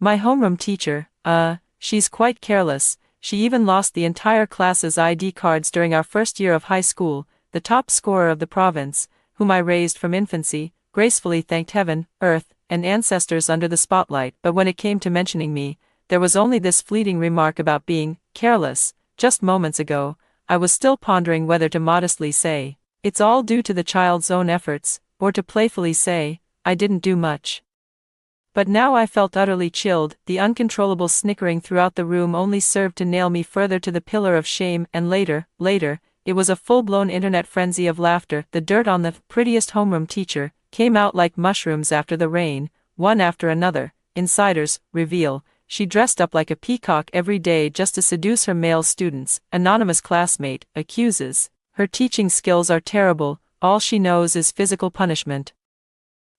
My homeroom teacher, she's quite careless. She even lost the entire class's ID cards during our first year of high school. The top scorer of the province, whom I raised from infancy, gracefully thanked heaven, earth, and ancestors under the spotlight. But when it came to mentioning me, there was only this fleeting remark about being careless. Just moments ago, I was still pondering whether to modestly say, "It's all due to the child's own efforts," or to playfully say, "I didn't do much." But now I felt utterly chilled. The uncontrollable snickering throughout the room only served to nail me further to the pillar of shame, and later, it was a full-blown internet frenzy of laughter. The dirt on the prettiest homeroom teacher came out like mushrooms after the rain, one after another. Insiders reveal she dressed up like a peacock every day just to seduce her male students. Anonymous classmate accuses her teaching skills are terrible, all she knows is physical punishment.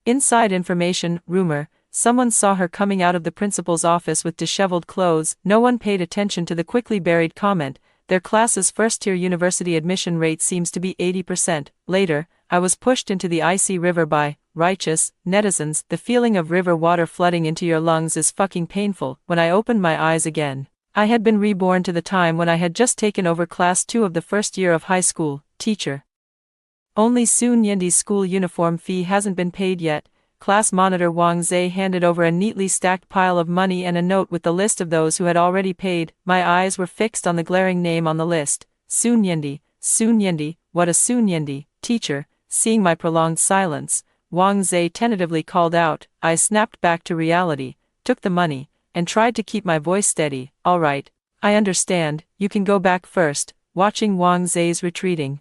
Inside information rumor, someone saw her coming out of the principal's office with disheveled clothes. No one paid attention to the quickly buried comment, their class's first-tier university admission rate seems to be 80%. Later, I was pushed into the icy river by righteous netizens. The feeling of river water flooding into your lungs is fucking painful. When I opened my eyes again, I had been reborn to the time when I had just taken over class 2 of the first year of high school. Teacher. Only Sun Yendi's school uniform fee hasn't been paid yet. Class monitor Wang Zhe handed over a neatly stacked pile of money and a note with the list of those who had already paid. My eyes were fixed on the glaring name on the list. Sun Yendi, what a Sun Yendi, teacher. Seeing my prolonged silence, Wang Zhe tentatively called out. I snapped back to reality, took the money, and tried to keep my voice steady. All right, I understand, you can go back first. Watching Wang Zhe's retreating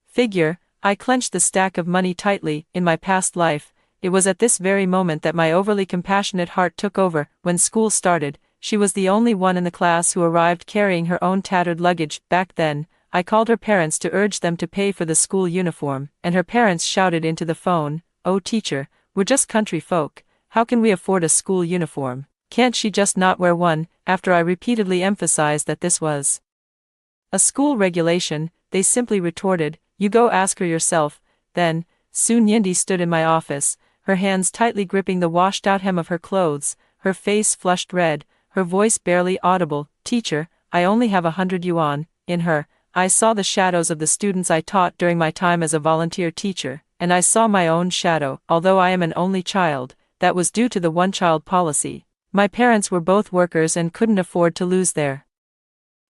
figure, I clenched the stack of money tightly. In my past life, it was at this very moment that my overly compassionate heart took over. When school started, she was the only one in the class who arrived carrying her own tattered luggage. Back then, I called her parents to urge them to pay for the school uniform, and her parents shouted into the phone, "Oh teacher, we're just country folk, how can we afford a school uniform? Can't she just not wear one?" After I repeatedly emphasized that this was a school regulation, they simply retorted, "You go ask her yourself." Then, Sun Yendi stood in my office, her hands tightly gripping the washed-out hem of her clothes, her face flushed red, her voice barely audible. "Teacher, I only have 100 yuan." In her, I saw the shadows of the students I taught during my time as a volunteer teacher, and I saw my own shadow. Although I am an only child, that was due to the one-child policy. My parents were both workers and couldn't afford to lose their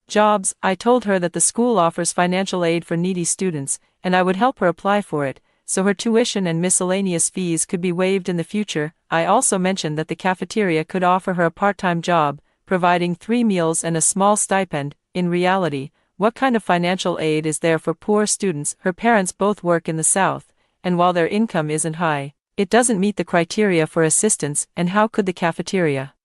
jobs. I told her that the school offers financial aid for needy students, and I would help her apply for it, so her tuition and miscellaneous fees could be waived in the future. I also mentioned that the cafeteria could offer her a part-time job, providing 3 meals and a small stipend. In reality, what kind of financial aid is there for poor students? Her parents both work in the South, and while their income isn't high, it doesn't meet the criteria for assistance. And how could the cafeteria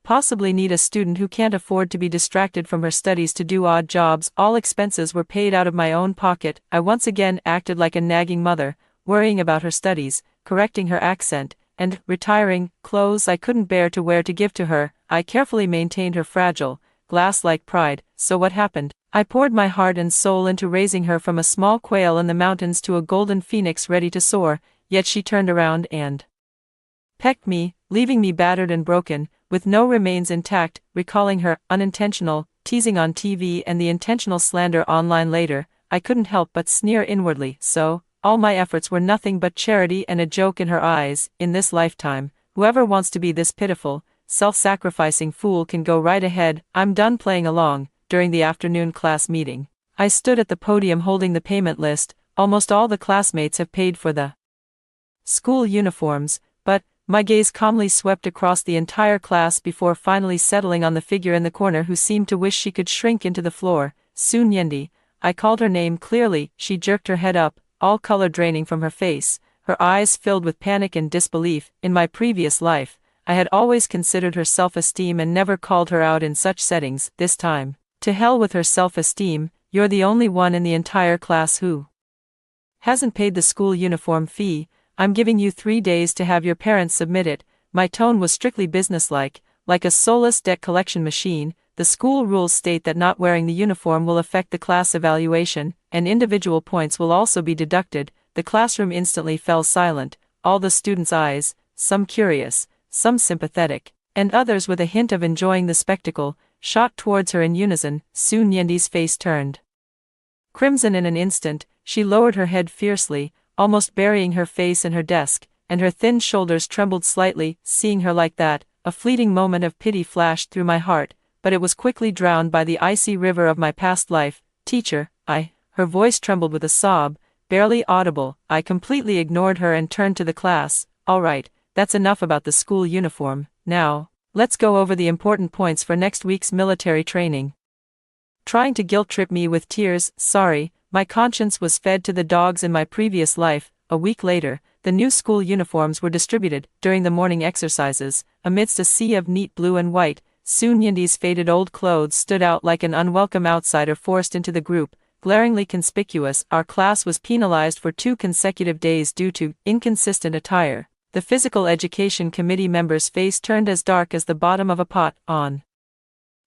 possibly need a student who can't afford to be distracted from her studies to do odd jobs? All expenses were paid out of my own pocket. I once again acted like a nagging mother, worrying about her studies, correcting her accent, and retiring clothes I couldn't bear to wear to give to her. I carefully maintained her fragile, glass-like pride. So what happened? I poured my heart and soul into raising her from a small quail in the mountains to a golden phoenix ready to soar, yet she turned around and pecked me, leaving me battered and broken, with no remains intact. Recalling her unintentional teasing on TV and the intentional slander online later, I couldn't help but sneer inwardly. So, all my efforts were nothing but charity and a joke in her eyes. In this lifetime, whoever wants to be this pitiful, self-sacrificing fool can go right ahead. I'm done playing along. During the afternoon class meeting, I stood at the podium holding the payment list. Almost all the classmates have paid for the school uniforms, but my gaze calmly swept across the entire class before finally settling on the figure in the corner who seemed to wish she could shrink into the floor. Sun Yendi. I called her name clearly. She jerked her head up, all color draining from her face, her eyes filled with panic and disbelief. In my previous life, I had always considered her self-esteem and never called her out in such settings. This time, to hell with her self-esteem. You're the only one in the entire class who hasn't paid the school uniform fee. I'm giving you 3 days to have your parents submit it. My tone was strictly businesslike, like a soulless debt collection machine. The school rules state that not wearing the uniform will affect the class evaluation, and individual points will also be deducted. The classroom instantly fell silent, all the students' eyes, some curious, some sympathetic, and others with a hint of enjoying the spectacle, shot towards her in unison. Soon Yendi's face turned crimson in an instant. She lowered her head fiercely, almost burying her face in her desk, and her thin shoulders trembled slightly. Seeing her like that, a fleeting moment of pity flashed through my heart, but it was quickly drowned by the icy river of my past life. Teacher, her voice trembled with a sob, barely audible. I completely ignored her and turned to the class. All right, that's enough about the school uniform. Now, let's go over the important points for next week's military training. Trying to guilt-trip me with tears. Sorry, my conscience was fed to the dogs in my previous life. A week later, the new school uniforms were distributed. During the morning exercises, amidst a sea of neat blue and white, Soon Yendi's faded old clothes stood out like an unwelcome outsider forced into the group. Glaringly conspicuous, our class was penalized for 2 consecutive days due to inconsistent attire. The physical education committee member's face turned as dark as the bottom of a pot. On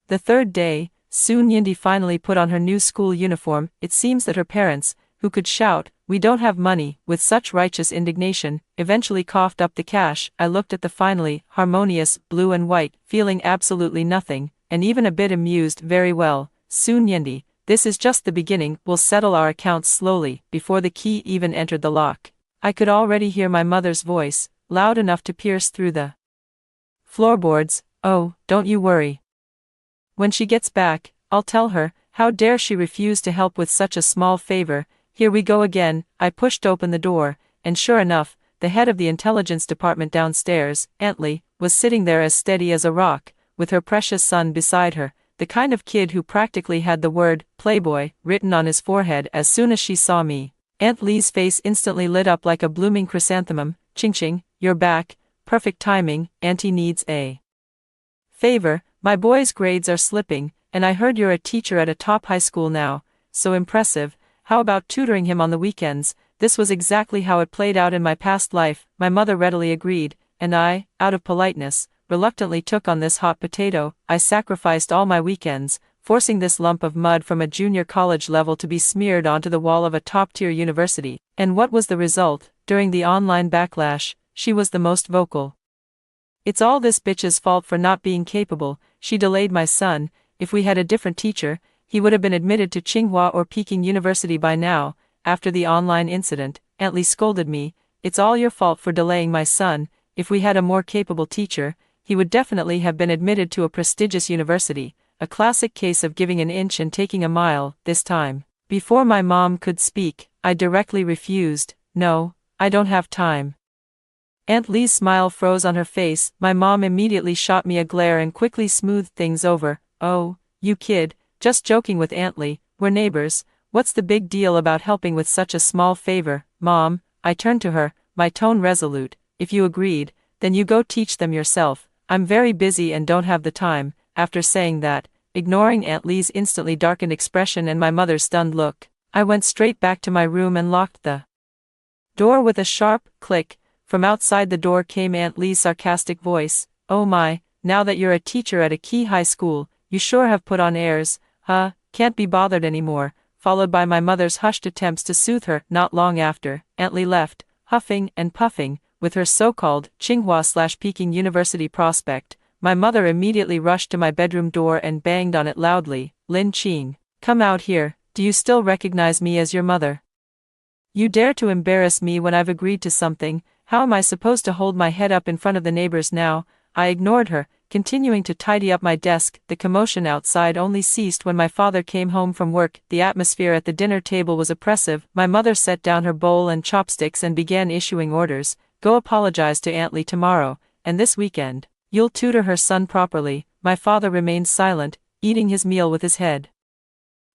the 3rd day, Soon Yendi finally put on her new school uniform. It seems that her parents, who could shout, "We don't have money," with such righteous indignation, eventually coughed up the cash. I looked at the finally harmonious blue and white, feeling absolutely nothing, and even a bit amused. Very well, Soon Yendi, this is just the beginning. We'll settle our accounts slowly. Before the key even entered the lock, I could already hear my mother's voice, loud enough to pierce through the floorboards. "Oh, don't you worry. When she gets back, I'll tell her. How dare she refuse to help with such a small favor? Here we go again." I pushed open the door, and sure enough, the head of the intelligence department downstairs, Aunt Lee, was sitting there as steady as a rock, with her precious son beside her, the kind of kid who practically had the word "Playboy" written on his forehead. As soon as she saw me, Aunt Lee's face instantly lit up like a blooming chrysanthemum. "Ching ching, you're back. Perfect timing. Auntie needs a favor. My boy's grades are slipping, and I heard you're a teacher at a top high school now. So impressive. How about tutoring him on the weekends?" This was exactly how it played out in my past life. My mother readily agreed, and I, out of politeness, reluctantly took on this hot potato. I sacrificed all my weekends, forcing this lump of mud from a junior college level to be smeared onto the wall of a top-tier university. And what was the result? During the online backlash, she was the most vocal. "It's all this bitch's fault for not being capable. She delayed my son. If we had a different teacher, he would have been admitted to Tsinghua or Peking University by now." After the online incident, Aunt Lee scolded me. "It's all your fault for delaying my son. If we had a more capable teacher, he would definitely have been admitted to a prestigious university." A classic case of giving an inch and taking a mile. This time, before my mom could speak, I directly refused. "No, I don't have time." Aunt Lee's smile froze on her face. My mom immediately shot me a glare and quickly smoothed things over. "Oh, you kid, just joking with Aunt Lee. We're neighbors. What's the big deal about helping with such a small favor, Mom?" I turned to her, my tone resolute. "If you agreed, then you go teach them yourself. I'm very busy and don't have the time." After saying that, ignoring Aunt Lee's instantly darkened expression and my mother's stunned look, I went straight back to my room and locked the door with a sharp click. From outside the door came Aunt Lee's sarcastic voice. "Oh my, now that you're a teacher at a key high school, you sure have put on airs, huh? Can't be bothered anymore," followed by my mother's hushed attempts to soothe her. Not long after, Aunt Lee left, huffing and puffing, with her so-called Tsinghua/Peking University prospect. My mother immediately rushed to my bedroom door and banged on it loudly. "Lin Qing, come out here. Do you still recognize me as your mother? You dare to embarrass me when I've agreed to something. How am I supposed to hold my head up in front of the neighbors now?" I ignored her, continuing to tidy up my desk. The commotion outside only ceased when my father came home from work. The atmosphere at the dinner table was oppressive. My mother set down her bowl and chopsticks and began issuing orders. "Go apologize to Aunt Lee tomorrow, and this weekend, you'll tutor her son properly." My father remained silent, eating his meal with his head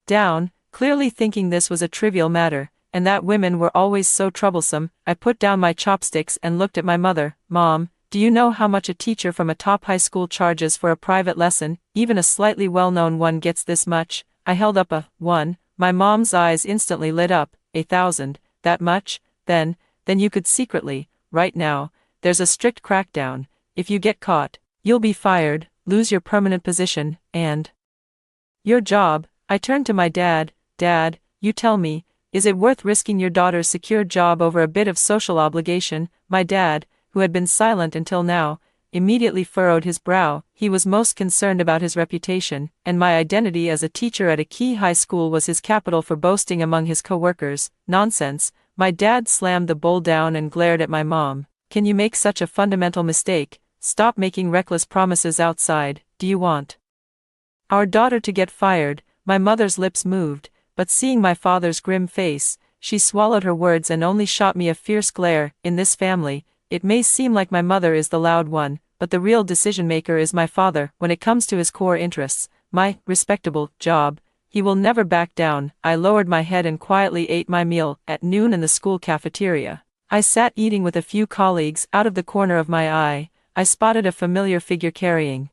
down, clearly thinking this was a trivial matter, and that women were always so troublesome. I put down my chopsticks and looked at my mother. "Mom, do you know how much a teacher from a top high school charges for a private lesson? Even a slightly well-known one gets this much." I held up a one. My mom's eyes instantly lit up. "1,000, that much? Then you could secretly, right now, there's a strict crackdown. If you get caught, you'll be fired, lose your permanent position, and your job." I turned to my dad. "Dad, you tell me, is it worth risking your daughter's secure job over a bit of social obligation?" My dad, who had been silent until now, immediately furrowed his brow. He was most concerned about his reputation, and my identity as a teacher at a key high school was his capital for boasting among his co-workers. Nonsense. My dad slammed the bowl down and glared at my mom. Can you make such a fundamental mistake? Stop making reckless promises outside. Do you want our daughter to get fired? My mother's lips moved, but seeing my father's grim face, she swallowed her words and only shot me a fierce glare. In this family, it may seem like my mother is the loud one, but the real decision-maker is my father. When it comes to his core interests, my respectable job, he will never back down. I lowered my head and quietly ate my meal at noon in the school cafeteria. I sat eating with a few colleagues. Out of the corner of my eye, I spotted a familiar figure carrying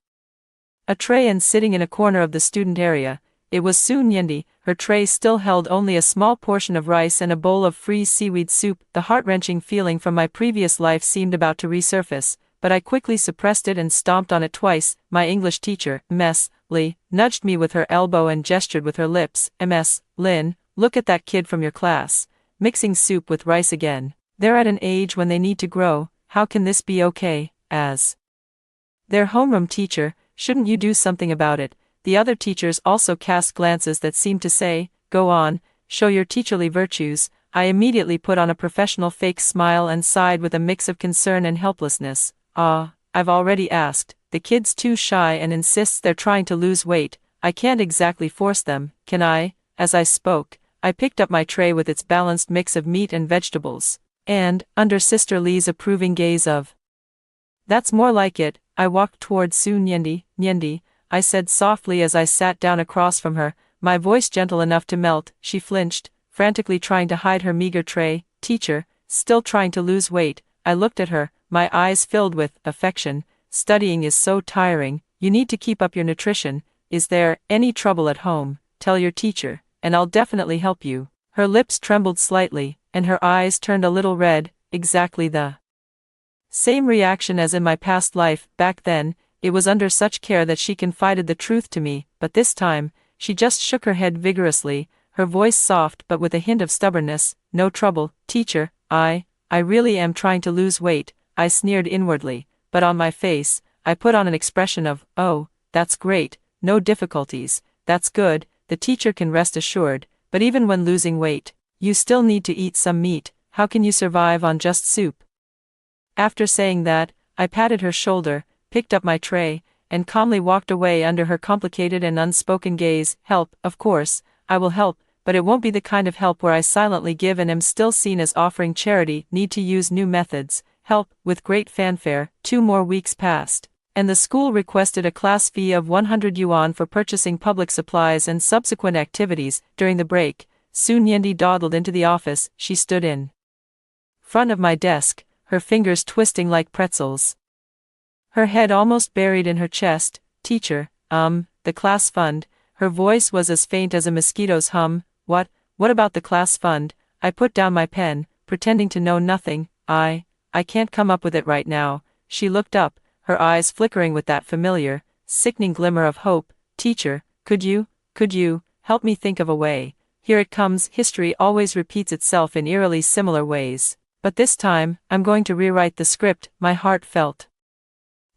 a tray and sitting in a corner of the student area. It was Su Nyendi. Her tray still held only a small portion of rice and a bowl of freeze seaweed soup. The heart-wrenching feeling from my previous life seemed about to resurface, but I quickly suppressed it and stomped on it twice. My English teacher, Ms. Lee, nudged me with her elbow and gestured with her lips. Ms. Lin, look at that kid from your class, mixing soup with rice again. They're at an age when they need to grow. How can this be okay? As their homeroom teacher, shouldn't you do something about it? The other teachers also cast glances that seemed to say, go on, show your teacherly virtues. I immediately put on a professional fake smile and sighed with a mix of concern and helplessness. I've already asked. The kid's too shy and insists they're trying to lose weight. I can't exactly force them, can I? As I spoke, I picked up my tray with its balanced mix of meat and vegetables, and, under Sister Lee's approving gaze of, that's more like it, I walked toward Su Nyendi. Nyendi, I said softly as I sat down across from her, my voice gentle enough to melt. She flinched, frantically trying to hide her meager tray. Teacher, still trying to lose weight. I looked at her, my eyes filled with affection. Studying is so tiring. You need to keep up your nutrition. Is there any trouble at home? Tell your teacher, and I'll definitely help you. Her lips trembled slightly, and her eyes turned a little red. Exactly the same reaction as in my past life. Back then, it was under such care that she confided the truth to me, but this time, she just shook her head vigorously, her voice soft but with a hint of stubbornness. No trouble, teacher, I really am trying to lose weight. I sneered inwardly, but on my face, I put on an expression of, oh, that's great, no difficulties, that's good. The teacher can rest assured, but even when losing weight, you still need to eat some meat. How can you survive on just soup? After saying that, I patted her shoulder, picked up my tray, and calmly walked away under her complicated and unspoken gaze. Help, of course, I will help, but it won't be the kind of help where I silently give and am still seen as offering charity. Need to use new methods. Help, with great fanfare. 2 more weeks passed, and the school requested a class fee of 100 yuan for purchasing public supplies and subsequent activities. During the break, Su Nyendi dawdled into the office. She stood in front of my desk, her fingers twisting like pretzels, her head almost buried in her chest. Teacher, the class fund. Her voice was as faint as a mosquito's hum. What about the class fund? I put down my pen, pretending to know nothing. I can't come up with it right now. She looked up, her eyes flickering with that familiar, sickening glimmer of hope. Teacher, could you help me think of a way? Here it comes. History always repeats itself in eerily similar ways. But this time, I'm going to rewrite the script. My heart felt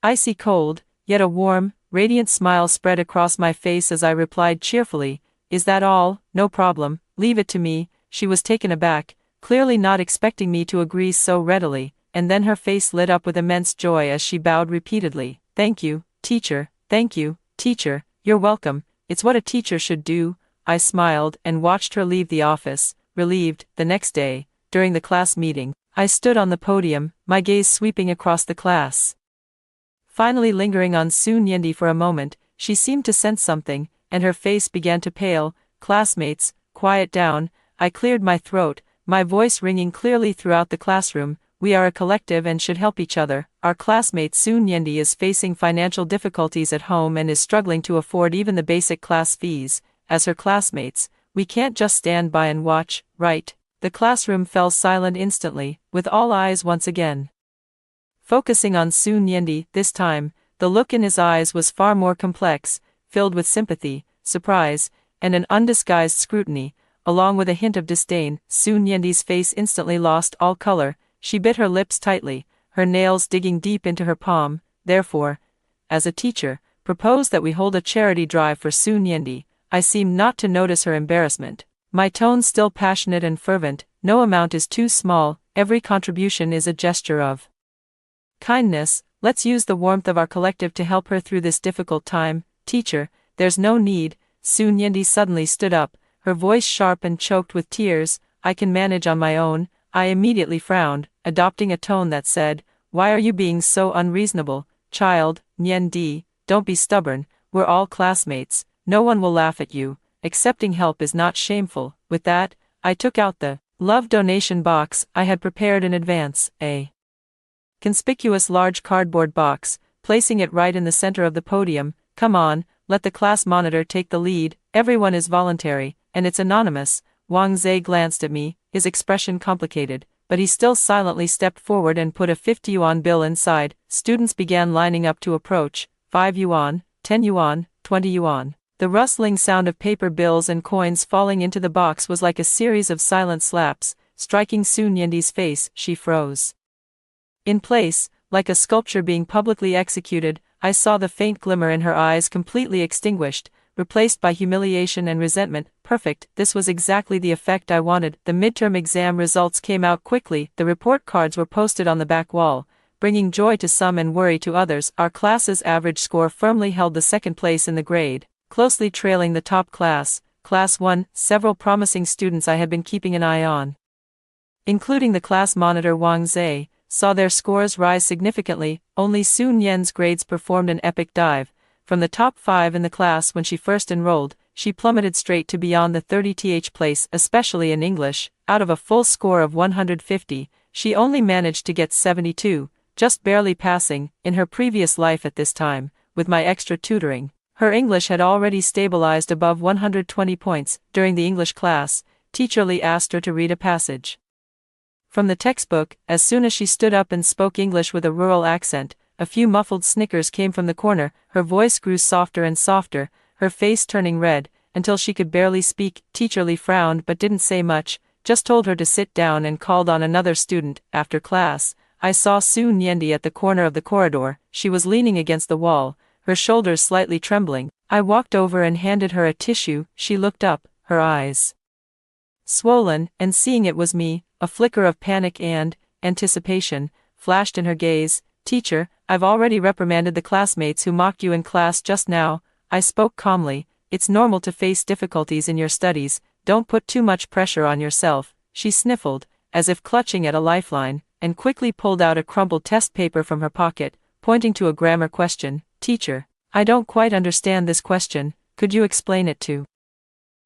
icy cold, yet a warm, radiant smile spread across my face as I replied cheerfully, is that all? No problem, leave it to me. She was taken aback, clearly not expecting me to agree so readily, and then her face lit up with immense joy as she bowed repeatedly. Thank you, teacher, you're welcome, it's what a teacher should do. I smiled and watched her leave the office, relieved. The next day, during the class meeting, I stood on the podium, my gaze sweeping across the class. Finally lingering on Su Nyendi for a moment, she seemed to sense something, and her face began to pale. Classmates, quiet down. I cleared my throat, my voice ringing clearly throughout the classroom. We are a collective and should help each other. Our classmate Su Nyendi is facing financial difficulties at home and is struggling to afford even the basic class fees. As her classmates, we can't just stand by and watch, right? The classroom fell silent instantly, with all eyes once again focusing on Su Nyendi. This time, the look in his eyes was far more complex, filled with sympathy, surprise, and an undisguised scrutiny, along with a hint of disdain. Su Nyendi's face instantly lost all color. She bit her lips tightly, her nails digging deep into her palm. therefore, as a teacher, proposed that we hold a charity drive for Su Nyendi. I seemed not to notice her embarrassment. My tone still passionate and fervent. No amount is too small, every contribution is a gesture of kindness. Let's use the warmth of our collective to help her through this difficult time. Teacher, there's no need. Su Nyendi suddenly stood up, her voice sharp and choked with tears. I can manage on my own. I immediately frowned, adopting a tone that said, why are you being so unreasonable, child? Nyendi, don't be stubborn, we're all classmates, no one will laugh at you, accepting help is not shameful. With that, I took out the love donation box I had prepared in advance, a conspicuous large cardboard box, placing it right in the center of the podium. Come on, let the class monitor take the lead, everyone is voluntary, and it's anonymous. Wang Zhe glanced at me, his expression complicated, but he still silently stepped forward and put a 50 yuan bill inside. Students began lining up to approach. 5 yuan, 10 yuan, 20 yuan. The rustling sound of paper bills and coins falling into the box was like a series of silent slaps, striking Su Nyendi's face. She froze in place, like a sculpture being publicly executed. I saw the faint glimmer in her eyes completely extinguished, replaced by humiliation and resentment. Perfect, this was exactly the effect I wanted. The midterm exam results came out quickly. The report cards were posted on the back wall, bringing joy to some and worry to others. Our class's average score firmly held the second place in the grade, closely trailing the top class, Class 1. Several promising students I had been keeping an eye on, including the class monitor Wang Zhe, saw their scores rise significantly. Only Su Nyen's grades performed an epic dive. From the top 5 in the class when she first enrolled, she plummeted straight to beyond the 30th place, especially in English. Out of a full score of 150, she only managed to get 72, just barely passing. In her previous life at this time, with my extra tutoring, her English had already stabilized above 120 points. During the English class, Teacher Lee asked her to read a passage from the textbook. As soon as she stood up and spoke English with a rural accent, a few muffled snickers came from the corner. Her voice grew softer and softer, her face turning red, until she could barely speak. Teacher Lee frowned but didn't say much, just told her to sit down and called on another student. After class, I saw Su Nyendi at the corner of the corridor. She was leaning against the wall, her shoulders slightly trembling. I walked over and handed her a tissue. She looked up, her eyes swollen, and seeing it was me, a flicker of panic and anticipation flashed in her gaze. Teacher, I've already reprimanded the classmates who mocked you in class just now. I spoke calmly. It's normal to face difficulties in your studies, don't put too much pressure on yourself. She sniffled, as if clutching at a lifeline, and quickly pulled out a crumpled test paper from her pocket, pointing to a grammar question. Teacher, I don't quite understand this question, could you explain it to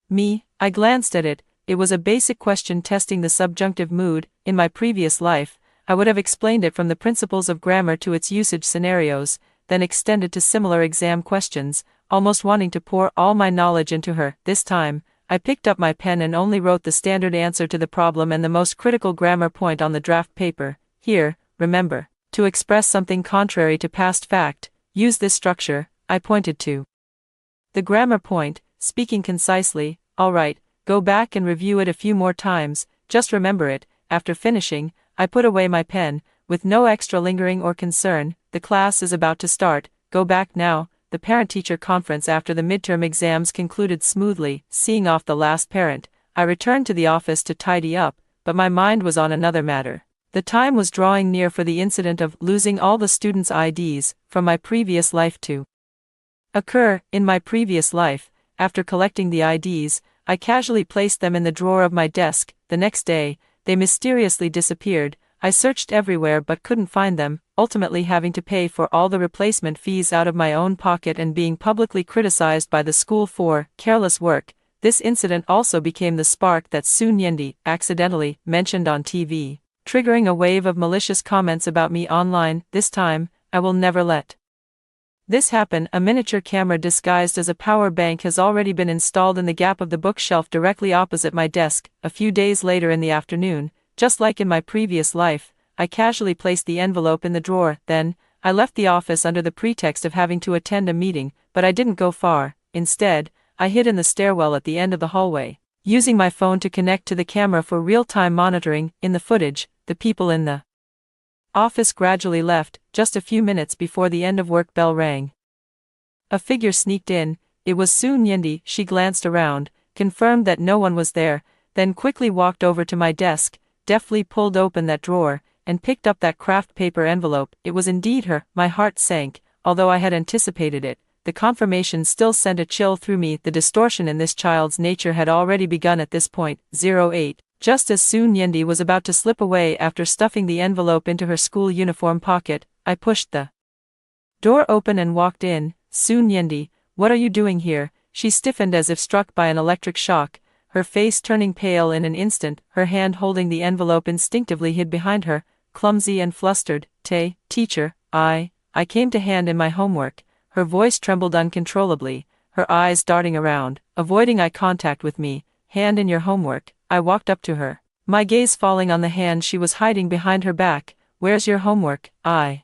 me? I glanced at it. It was a basic question testing the subjunctive mood. In my previous life, I would have explained it from the principles of grammar to its usage scenarios, then extended to similar exam questions, almost wanting to pour all my knowledge into her. This time, I picked up my pen and only wrote the standard answer to the problem and the most critical grammar point on the draft paper. Here, remember, to express something contrary to past fact, use this structure. I pointed to the grammar point, speaking concisely. All right, go back and review it a few more times, just remember it. After finishing, I put away my pen, with no extra lingering or concern. The class is about to start, go back now. The parent-teacher conference after the midterm exams concluded smoothly. Seeing off the last parent, I returned to the office to tidy up, but my mind was on another matter. The time was drawing near for the incident of losing all the students' IDs from my previous life to occur. In my previous life, after collecting the IDs, I casually placed them in the drawer of my desk. The next day, they mysteriously disappeared. I searched everywhere but couldn't find them, ultimately having to pay for all the replacement fees out of my own pocket and being publicly criticized by the school for careless work. This incident also became the spark that Su Nyendi accidentally mentioned on TV, triggering a wave of malicious comments about me online. This time, I will never let this happen. A miniature camera disguised as a power bank has already been installed in the gap of the bookshelf directly opposite my desk. A few days later in the afternoon, just like in my previous life, I casually placed the envelope in the drawer. Then, I left the office under the pretext of having to attend a meeting, but I didn't go far. Instead, I hid in the stairwell at the end of the hallway, using my phone to connect to the camera for real-time monitoring. In the footage, the people in the office gradually left, just a few minutes before the end of work bell rang. A figure sneaked in. It was Soon Yindi. She glanced around, confirmed that no one was there, then quickly walked over to my desk, deftly pulled open that drawer, and picked up that craft paper envelope. It was indeed her. My heart sank, although I had anticipated it. The confirmation still sent a chill through me. The distortion in this child's nature had already begun at this point. 08. Just as Soon Yindi was about to slip away after stuffing the envelope into her school uniform pocket, I pushed the door open and walked in. Soon Yindi, what are you doing here? She stiffened as if struck by an electric shock, her face turning pale in an instant, her hand holding the envelope instinctively hid behind her, clumsy and flustered. Teacher, I came to hand in my homework. Her voice trembled uncontrollably, her eyes darting around, avoiding eye contact with me. Hand in your homework. I walked up to her, my gaze falling on the hand she was hiding behind her back. Where's your homework? I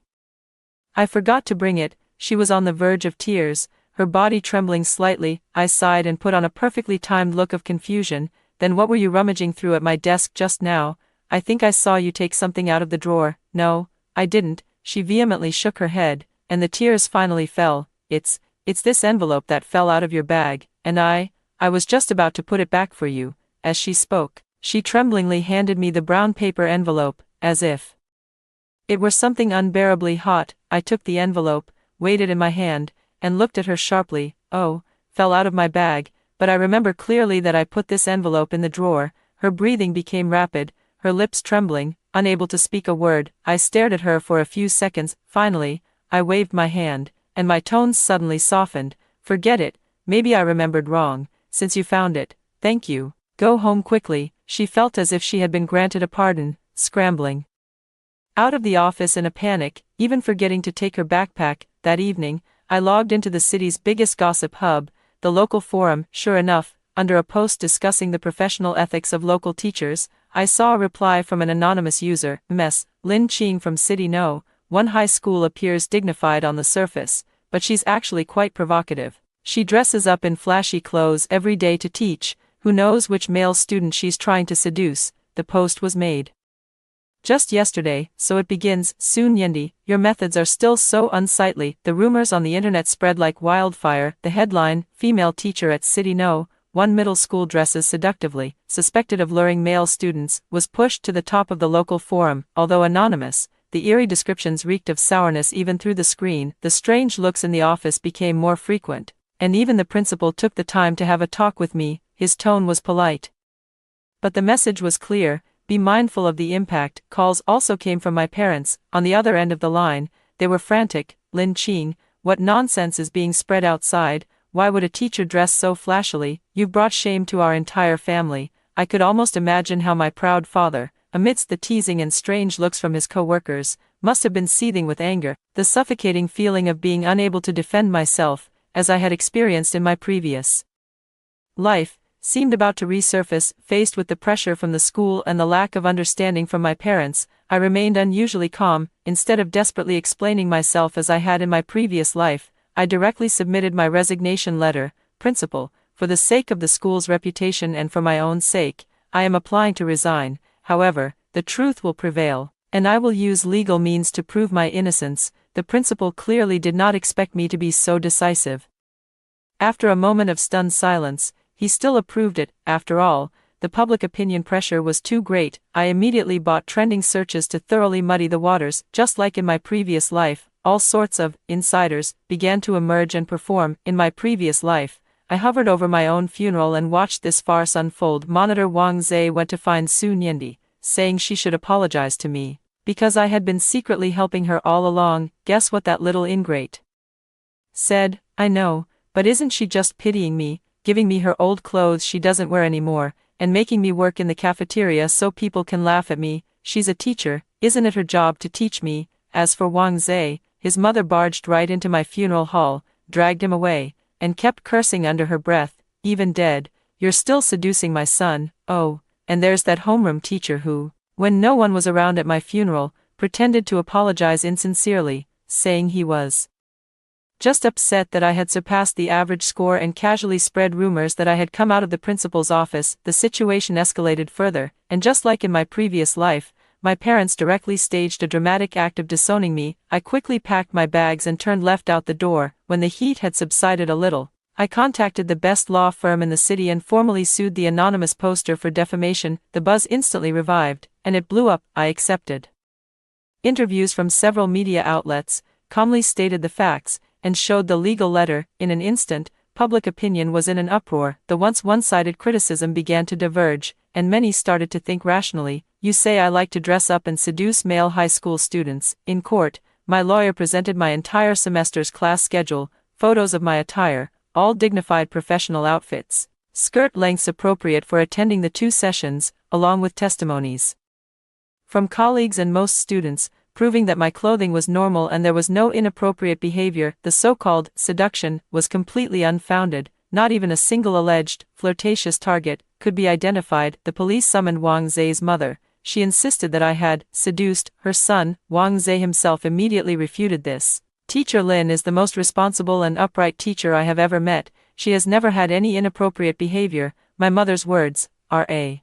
forgot to bring it. She was on the verge of tears, her body trembling slightly. I sighed and put on a perfectly timed look of confusion. Then what were you rummaging through at my desk just now? I think I saw you take something out of the drawer. No, I didn't. She vehemently shook her head, and the tears finally fell. It's this envelope that fell out of your bag, and I was just about to put it back for you. As she spoke, she tremblingly handed me the brown paper envelope, as if it were something unbearably hot. I took the envelope, weighed it in my hand, and looked at her sharply. Oh, fell out of my bag, but I remember clearly that I put this envelope in the drawer. Her breathing became rapid, her lips trembling, unable to speak a word. I stared at her for a few seconds. Finally, I waved my hand, and my tones suddenly softened. Forget it, maybe I remembered wrong. Since you found it, thank you. Go home quickly. She felt as if she had been granted a pardon, scrambling out of the office in a panic, even forgetting to take her backpack. That evening, I logged into the city's biggest gossip hub, the local forum. Sure enough, under a post discussing the professional ethics of local teachers, I saw a reply from an anonymous user. Ms. Lin Ching from City No. 1 high school appears dignified on the surface, but she's actually quite provocative. She dresses up in flashy clothes every day to teach. Who knows which male student she's trying to seduce? The post was made just yesterday, so it begins. Soon Yindi, your methods are still so unsightly. The rumors on the internet spread like wildfire. The headline, female teacher at City No. 1 middle school dresses seductively, suspected of luring male students, was pushed to the top of the local forum. Although anonymous, the eerie descriptions reeked of sourness even through the screen. The strange looks in the office became more frequent, and even the principal took the time to have a talk with me. His tone was polite, but the message was clear: be mindful of the impact. Calls also came from my parents. On the other end of the line, they were frantic. Lin Ching, what nonsense is being spread outside? Why would a teacher dress so flashily? You've brought shame to our entire family. I could almost imagine how my proud father, amidst the teasing and strange looks from his co-workers, must have been seething with anger, the suffocating feeling of being unable to defend myself, as I had experienced in my previous life, seemed about to resurface. Faced with the pressure from the school and the lack of understanding from my parents, I remained unusually calm. Instead of desperately explaining myself as I had in my previous life, I directly submitted my resignation letter. Principal, for the sake of the school's reputation and for my own sake, I am applying to resign. However, the truth will prevail, and I will use legal means to prove my innocence. The principal clearly did not expect me to be so decisive. After a moment of stunned silence, he still approved it. After all, the public opinion pressure was too great. I immediately bought trending searches to thoroughly muddy the waters. Just like in my previous life, all sorts of insiders began to emerge and perform. In my previous life, I hovered over my own funeral and watched this farce unfold. Monitor Wang Zhe went to find Soon Yindi, saying she should apologize to me, because I had been secretly helping her all along. Guess what that little ingrate said? I know, but isn't she just pitying me, giving me her old clothes she doesn't wear anymore, and making me work in the cafeteria so people can laugh at me? She's a teacher, isn't it her job to teach me? As for Wang Zhe, his mother barged right into my funeral hall, dragged him away, and kept cursing under her breath, even dead, "You're still seducing my son." Oh, and there's that homeroom teacher who, when no one was around at my funeral, pretended to apologize insincerely, saying he was just upset that I had surpassed the average score, and casually spread rumors that I had come out of the principal's office. The situation escalated further, and just like in my previous life, my parents directly staged a dramatic act of disowning me. I quickly packed my bags and turned left out the door. When the heat had subsided a little, I contacted the best law firm in the city and formally sued the anonymous poster for defamation. The buzz instantly revived, and it blew up. I accepted interviews from several media outlets, calmly stated the facts, and showed the legal letter. In an instant, public opinion was in an uproar. The once one-sided criticism began to diverge, and many started to think rationally. You say I like to dress up and seduce male high school students. In court, my lawyer presented my entire semester's class schedule, photos of my attire, all dignified professional outfits, skirt lengths appropriate for attending the 2 sessions, along with testimonies from colleagues and most students, proving that my clothing was normal and there was no inappropriate behavior. The so-called seduction was completely unfounded. Not even a single alleged flirtatious target could be identified. The police summoned Wang Zhe's mother. She insisted that I had seduced her son. Wang Zhe himself immediately refuted this. Teacher Lin is the most responsible and upright teacher I have ever met. She has never had any inappropriate behavior. My mother's words are a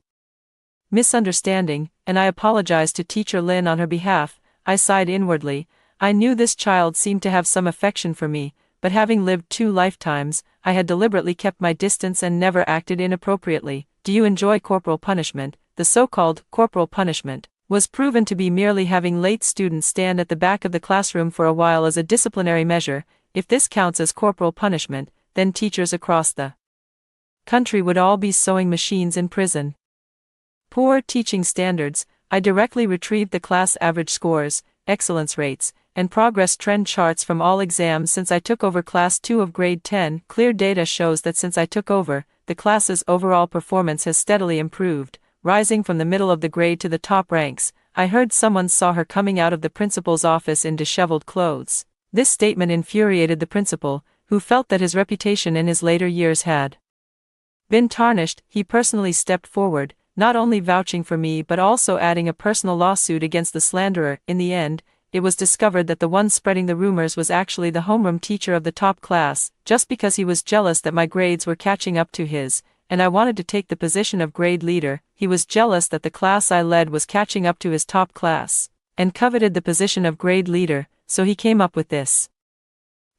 misunderstanding, and I apologized to Teacher Lin on her behalf. I sighed inwardly. I knew this child seemed to have some affection for me, but having lived 2 lifetimes, I had deliberately kept my distance and never acted inappropriately. Do you enjoy corporal punishment? The so-called corporal punishment was proven to be merely having late students stand at the back of the classroom for a while as a disciplinary measure. If this counts as corporal punishment, then teachers across the country would all be sewing machines in prison. Poor teaching standards. I directly retrieved the class average scores, excellence rates, and progress trend charts from all exams since I took over Class 2 of Grade 10. Clear data shows that since I took over, the class's overall performance has steadily improved, rising from the middle of the grade to the top ranks. I heard someone saw her coming out of the principal's office in disheveled clothes. This statement infuriated the principal, who felt that his reputation in his later years had been tarnished. He personally stepped forward, not only vouching for me but also adding a personal lawsuit against the slanderer. In the end, it was discovered that the one spreading the rumors was actually the homeroom teacher of the top class, just because he was jealous that my grades were catching up to his, and I wanted to take the position of grade leader. He was jealous that the class I led was catching up to his top class, and coveted the position of grade leader, so he came up with this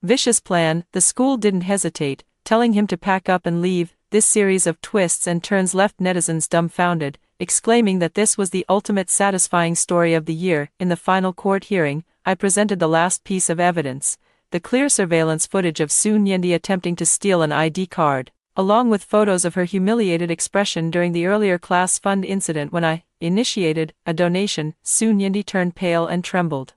vicious plan. The school didn't hesitate, telling him to pack up and leave. This series of twists and turns left netizens dumbfounded, exclaiming that this was the ultimate satisfying story of the year. In the final court hearing, I presented the last piece of evidence, the clear surveillance footage of Sun Yendi attempting to steal an ID card, along with photos of her humiliated expression during the earlier class fund incident when I initiated a donation. Sun Yendi turned pale and trembled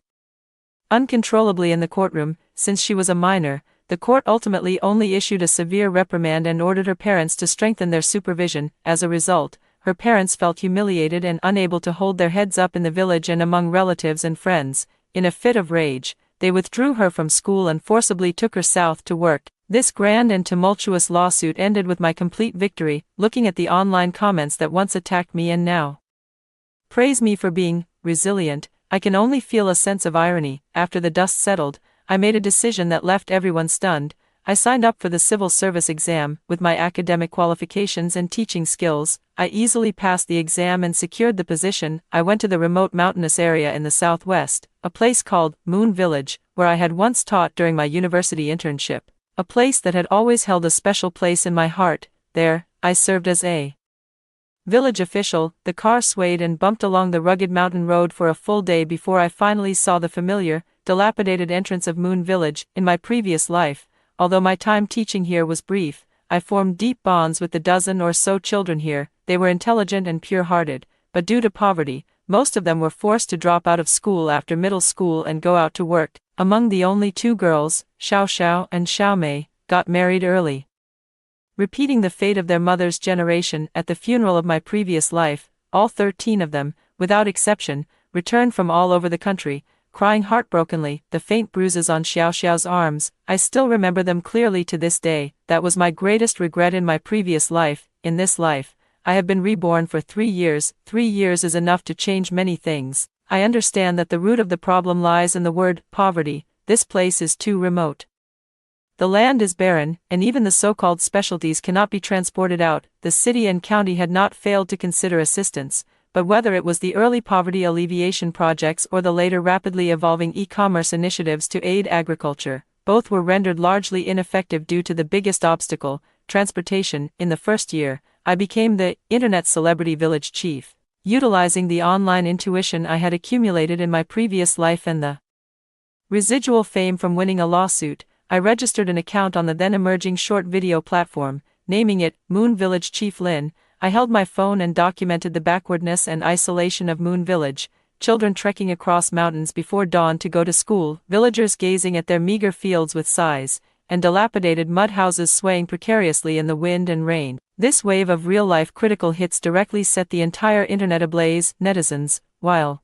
uncontrollably in the courtroom. Since she was a minor, the court ultimately only issued a severe reprimand and ordered her parents to strengthen their supervision. As a result, her parents felt humiliated and unable to hold their heads up in the village and among relatives and friends. In a fit of rage, they withdrew her from school and forcibly took her south to work. This grand and tumultuous lawsuit ended with my complete victory. Looking at the online comments that once attacked me and now praise me for being resilient, I can only feel a sense of irony. After the dust settled, I made a decision that left everyone stunned. I signed up for the civil service exam. With my academic qualifications and teaching skills, I easily passed the exam and secured the position. I went to the remote mountainous area in the southwest, a place called Moon Village, where I had once taught during my university internship, a place that had always held a special place in my heart. There, I served as a village official. The car swayed and bumped along the rugged mountain road for a full day before I finally saw the familiar, dilapidated entrance of Moon Village. In my previous life, although my time teaching here was brief, I formed deep bonds with the dozen or so children here. They were intelligent and pure-hearted, but due to poverty, most of them were forced to drop out of school after middle school and go out to work. Among the only 2 girls, Xiao Xiao and Xiao Mei, got married early, repeating the fate of their mother's generation. At the funeral of my previous life, all 13 of them, without exception, returned from all over the country, crying heartbrokenly. The faint bruises on Xiao Xiao's arms, I still remember them clearly to this day. That was my greatest regret in my previous life. In this life, I have been reborn for 3 years. 3 years is enough to change many things. I understand that the root of the problem lies in the word poverty. This place is too remote. The land is barren, and even the so-called specialties cannot be transported out. The city and county had not failed to consider assistance, but whether it was the early poverty alleviation projects or the later rapidly evolving e-commerce initiatives to aid agriculture, both were rendered largely ineffective due to the biggest obstacle, transportation. In the first year, I became the internet celebrity village chief, utilizing the online intuition I had accumulated in my previous life and the residual fame from winning a lawsuit. I registered an account on the then emerging short video platform, naming it Moon Village Chief Lin. I held my phone and documented the backwardness and isolation of Moon Village, children trekking across mountains before dawn to go to school, villagers gazing at their meager fields with sighs, and dilapidated mud houses swaying precariously in the wind and rain. This wave of real-life critical hits directly set the entire internet ablaze. Netizens, while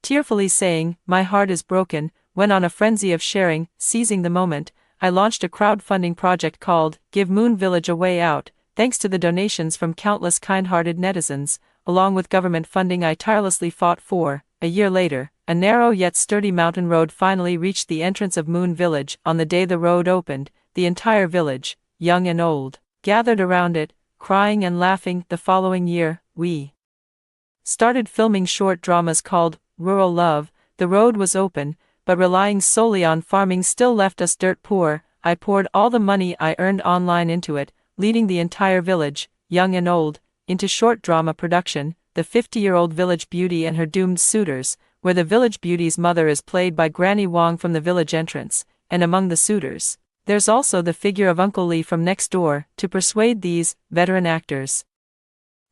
tearfully saying, "My heart is broken," went on a frenzy of sharing. Seizing the moment, I launched a crowdfunding project called Give Moon Village a Way Out. Thanks to the donations from countless kind-hearted netizens, along with government funding I tirelessly fought for, a year later, a narrow yet sturdy mountain road finally reached the entrance of Moon Village. On the day the road opened, the entire village, young and old, gathered around it, crying and laughing. The following year, we started filming short dramas called Rural Love. The road was open, but relying solely on farming still left us dirt poor. I poured all the money I earned online into it, leading the entire village, young and old, into short drama production, The 50-Year-Old Village Beauty and Her Doomed Suitors, where the village beauty's mother is played by Granny Wong from the village entrance, and among the suitors, there's also the figure of Uncle Lee from next door. To persuade these veteran actors,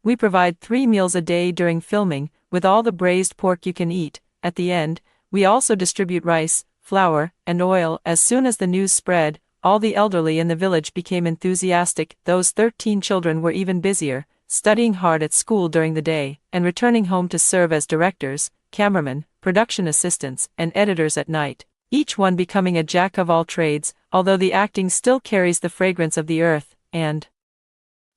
we provide 3 meals a day during filming, with all the braised pork you can eat. At the end, we also distribute rice, flour, and oil. As soon as the news spread, all the elderly in the village became enthusiastic. Those 13 children were even busier, studying hard at school during the day, and returning home to serve as directors, cameramen, production assistants, and editors at night, each one becoming a jack of all trades. Although the acting still carries the fragrance of the earth, and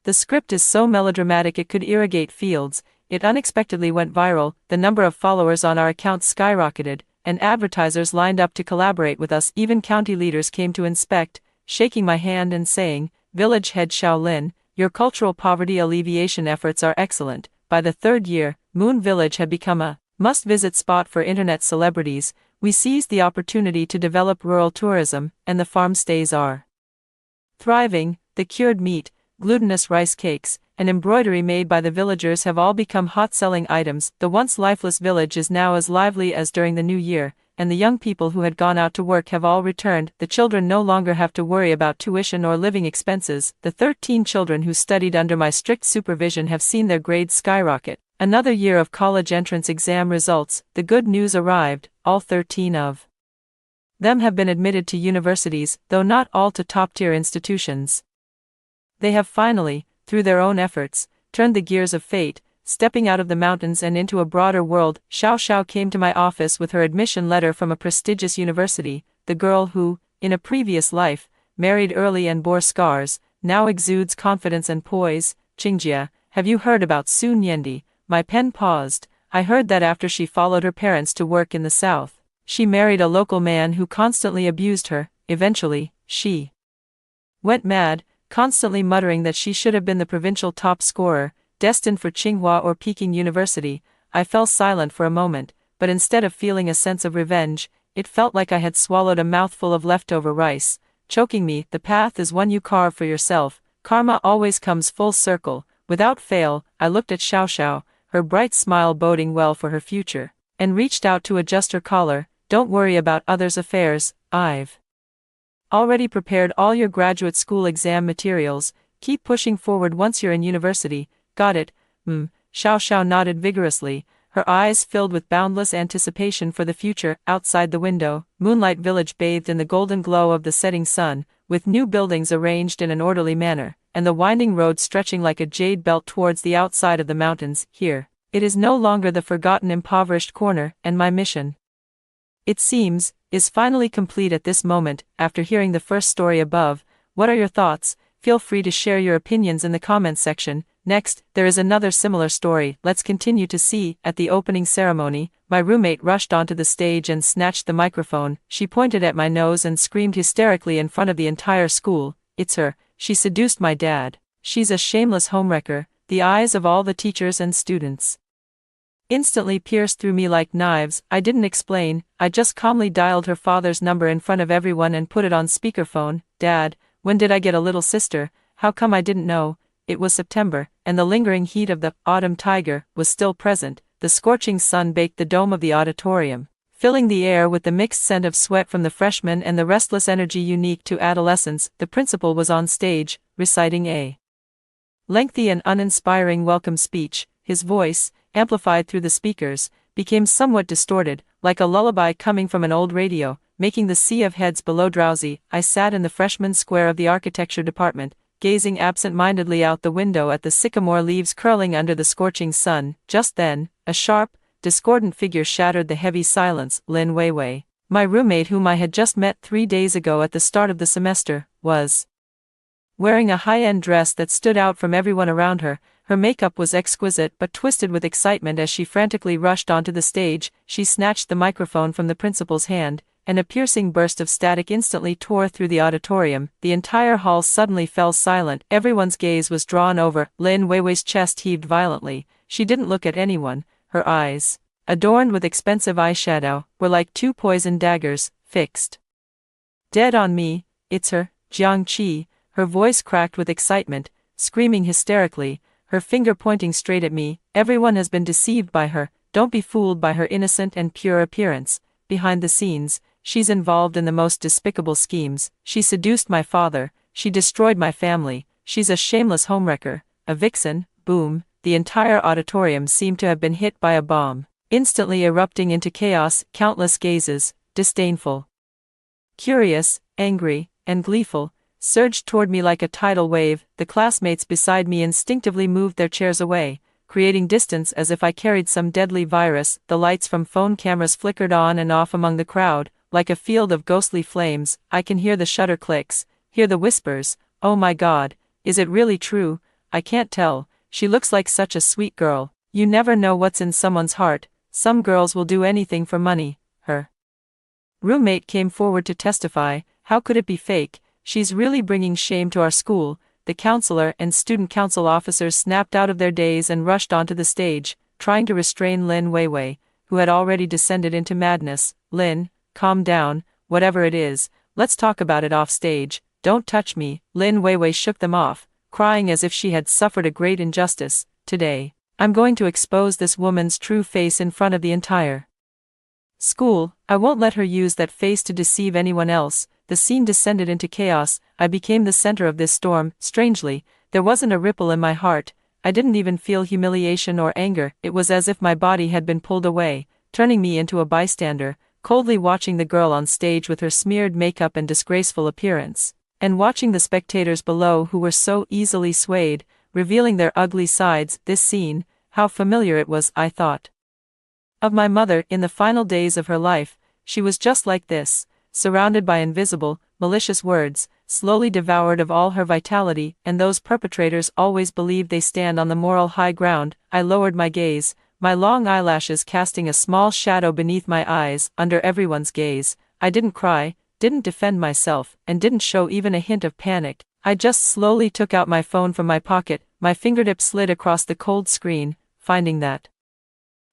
the script is so melodramatic it could irrigate fields, it unexpectedly went viral. The number of followers on our account skyrocketed, and advertisers lined up to collaborate with us. Even county leaders came to inspect, shaking my hand and saying, "Village Head Shaolin, your cultural poverty alleviation efforts are excellent." By the 3rd year, Moon Village had become a must-visit spot for internet celebrities. We seized the opportunity to develop rural tourism, and the farm stays are thriving. The cured meat, glutinous rice cakes, and embroidery made by the villagers have all become hot-selling items. The once lifeless village is now as lively as during the new year, and the young people who had gone out to work have all returned. The children no longer have to worry about tuition or living expenses. The 13 children who studied under my strict supervision have seen their grades skyrocket. Another year of college entrance exam results. The good news arrived. All 13 of them have been admitted to universities, though not all to top-tier institutions. They have finally, through their own efforts, turned the gears of fate, stepping out of the mountains and into a broader world. Xiao Xiao came to my office with her admission letter from a prestigious university. The girl who, in a previous life, married early and bore scars, now exudes confidence and poise. "Qingjia, have you heard about Su Niendi?" My pen paused. I heard that after she followed her parents to work in the south, she married a local man who constantly abused her. Eventually, she went mad, constantly muttering that she should have been the provincial top scorer, destined for Tsinghua or Peking University. I fell silent for a moment, but instead of feeling a sense of revenge, it felt like I had swallowed a mouthful of leftover rice, choking me. The path is one you carve for yourself. Karma always comes full circle. Without fail, I looked at Xiao Xiao, her bright smile boding well for her future, and reached out to adjust her collar. "Don't worry about others' affairs, I've already prepared all your graduate school exam materials. Keep pushing forward once you're in university." "Got it." Xiao Xiao nodded vigorously, her eyes filled with boundless anticipation for the future. Outside the window, Moonlight Village bathed in the golden glow of the setting sun, with new buildings arranged in an orderly manner, and the winding road stretching like a jade belt towards the outside of the mountains. Here, it is no longer the forgotten impoverished corner, and my mission, it seems, is finally complete at this moment. After hearing the first story above, what are your thoughts? Feel free to share your opinions in the comments section. Next, there is another similar story. Let's continue to see. At the opening ceremony, my roommate rushed onto the stage and snatched the microphone. She pointed at my nose and screamed hysterically in front of the entire school, "It's her, she seduced my dad. She's a shameless homewrecker." The eyes of all the teachers and students instantly pierced through me like knives. I didn't explain, I just calmly dialed her father's number in front of everyone and put it on speakerphone. "Dad, when did I get a little sister? How come I didn't know?" It was September, and the lingering heat of the autumn tiger was still present. The scorching sun baked the dome of the auditorium, filling the air with the mixed scent of sweat from the freshmen and the restless energy unique to adolescence. The principal was on stage, reciting a lengthy and uninspiring welcome speech. His voice, amplified through the speakers, became somewhat distorted, like a lullaby coming from an old radio, making the sea of heads below drowsy. I sat in the freshman square of the architecture department, gazing absent-mindedly out the window at the sycamore leaves curling under the scorching sun. Just then, a sharp, discordant figure shattered the heavy silence. Lin Weiwei, my roommate whom I had just met 3 days ago at the start of the semester, was wearing a high-end dress that stood out from everyone around her. Her makeup was exquisite but twisted with excitement as she frantically rushed onto the stage. She snatched the microphone from the principal's hand, and a piercing burst of static instantly tore through the auditorium. The entire hall suddenly fell silent. Everyone's gaze was drawn over. Lin Weiwei's chest heaved violently. She didn't look at anyone. Her eyes, adorned with expensive eyeshadow, were like two poisoned daggers, fixed dead on me. "It's her, Jiang Qi." Her voice cracked with excitement, screaming hysterically, her finger pointing straight at me. "Everyone has been deceived by her. Don't be fooled by her innocent and pure appearance. Behind the scenes, she's involved in the most despicable schemes. She seduced my father, she destroyed my family, she's a shameless homewrecker, a vixen." Boom! The entire auditorium seemed to have been hit by a bomb, instantly erupting into chaos. Countless gazes, disdainful, curious, angry, and gleeful, surged toward me like a tidal wave. The classmates beside me instinctively moved their chairs away, creating distance as if I carried some deadly virus. The lights from phone cameras flickered on and off among the crowd, like a field of ghostly flames. I can hear the shutter clicks, hear the whispers. "Oh my God, is it really true? I can't tell. She looks like such a sweet girl." You never know what's in someone's heart. Some girls will do anything for money. Her roommate came forward to testify. "How could it be fake? She's really bringing shame to our school." The counselor and student council officers snapped out of their daze and rushed onto the stage, trying to restrain Lin Weiwei, who had already descended into madness. "Lin, calm down, whatever it is, let's talk about it off stage. Don't touch me." Lin Weiwei shook them off, crying as if she had suffered a great injustice. "Today, I'm going to expose this woman's true face in front of the entire school. I won't let her use that face to deceive anyone else." The scene descended into chaos. I became the center of this storm. Strangely, there wasn't a ripple in my heart. I didn't even feel humiliation or anger. It was as if my body had been pulled away, turning me into a bystander, coldly watching the girl on stage with her smeared makeup and disgraceful appearance, and watching the spectators below who were so easily swayed, revealing their ugly sides. This scene, how familiar it was. I thought of my mother in the final days of her life. She was just like this, surrounded by invisible, malicious words, slowly devoured of all her vitality, and those perpetrators always believe they stand on the moral high ground. I lowered my gaze, my long eyelashes casting a small shadow beneath my eyes. Under everyone's gaze, I didn't cry, didn't defend myself, and didn't show even a hint of panic. I just slowly took out my phone from my pocket. My fingertip slid across the cold screen, finding that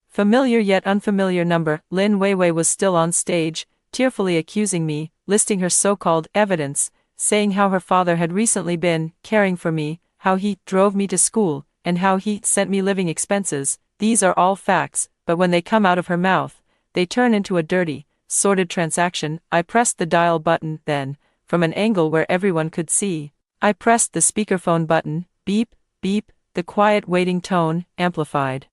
familiar yet unfamiliar number. Lin Weiwei was still on stage, tearfully accusing me, listing her so-called evidence, saying how her father had recently been caring for me, how he drove me to school, and how he sent me living expenses. These are all facts, but when they come out of her mouth, they turn into a dirty, sordid transaction. I pressed the dial button. Then, from an angle where everyone could see, I pressed the speakerphone button. Beep, beep, the quiet waiting tone, amplified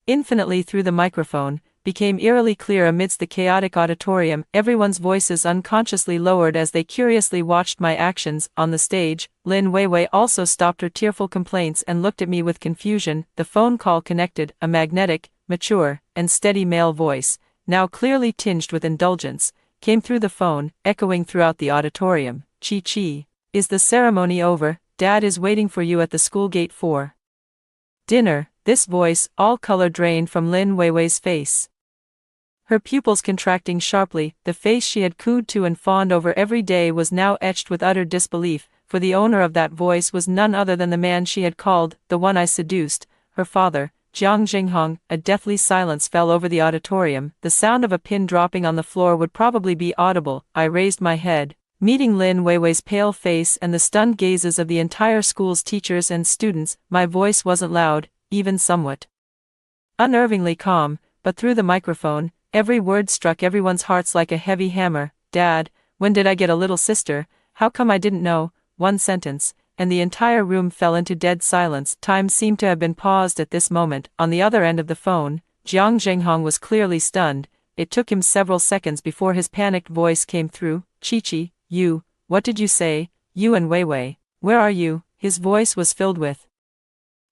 infinitely through the microphone, became eerily clear amidst the chaotic auditorium. Everyone's voices unconsciously lowered as they curiously watched my actions on the stage. Lin Weiwei also stopped her tearful complaints and looked at me with confusion. The phone call connected. A magnetic, mature, and steady male voice, now clearly tinged with indulgence, came through the phone, echoing throughout the auditorium. "Chi Chi, is the ceremony over? Dad is waiting for you at the school gate for dinner." This voice, all color drained from Lin Weiwei's face, her pupils contracting sharply. The face she had cooed to and fawned over every day was now etched with utter disbelief, for the owner of that voice was none other than the man she had called the one I seduced, her father. Jiang Jinghong. A deathly silence fell over the auditorium. The sound of a pin dropping on the floor would probably be audible. I raised my head, meeting Lin Weiwei's pale face and the stunned gazes of the entire school's teachers and students. My voice wasn't loud, even somewhat unnervingly calm, but through the microphone, every word struck everyone's hearts like a heavy hammer. Dad, when did I get a little sister? How come I didn't know? One sentence, and the entire room fell into dead silence. Time seemed to have been paused at this moment. On the other end of the phone, Jiang Zhenghong was clearly stunned. It took him several seconds before his panicked voice came through. Chi-Chi, you, what did you say? You and Weiwei, where are you? His voice was filled with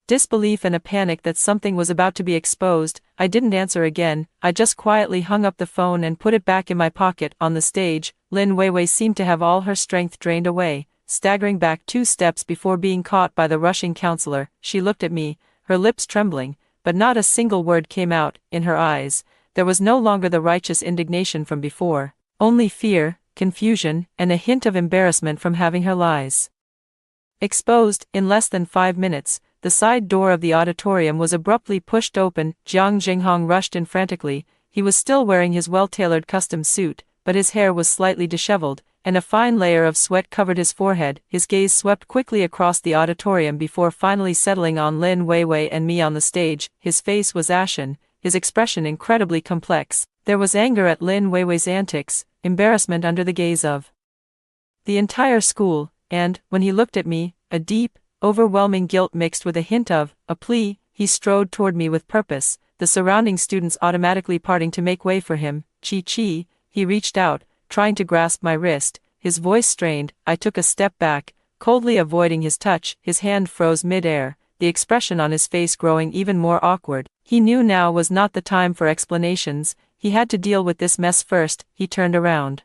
disbelief and a panic that something was about to be exposed. I didn't answer again. I just quietly hung up the phone and put it back in my pocket. On the stage, Lin Weiwei seemed to have all her strength drained away, staggering back 2 steps before being caught by the rushing counselor. She looked at me, her lips trembling, but not a single word came out. In her eyes, there was no longer the righteous indignation from before, only fear, confusion, and a hint of embarrassment from having her lies exposed. In less than 5 minutes, the side door of the auditorium was abruptly pushed open. Jiang Jinghong rushed in frantically. He was still wearing his well-tailored custom suit, but his hair was slightly disheveled, and a fine layer of sweat covered his forehead. His gaze swept quickly across the auditorium before finally settling on Lin Weiwei and me on the stage. His face was ashen, his expression incredibly complex. There was anger at Lin Weiwei's antics, embarrassment under the gaze of the entire school, and, when he looked at me, a deep, overwhelming guilt mixed with a hint of a plea. He strode toward me with purpose, the surrounding students automatically parting to make way for him. Chi-Chi, he reached out, trying to grasp my wrist, his voice strained. I took a step back, coldly avoiding his touch. His hand froze mid-air, the expression on his face growing even more awkward. He knew now was not the time for explanations. He had to deal with this mess first. He turned around,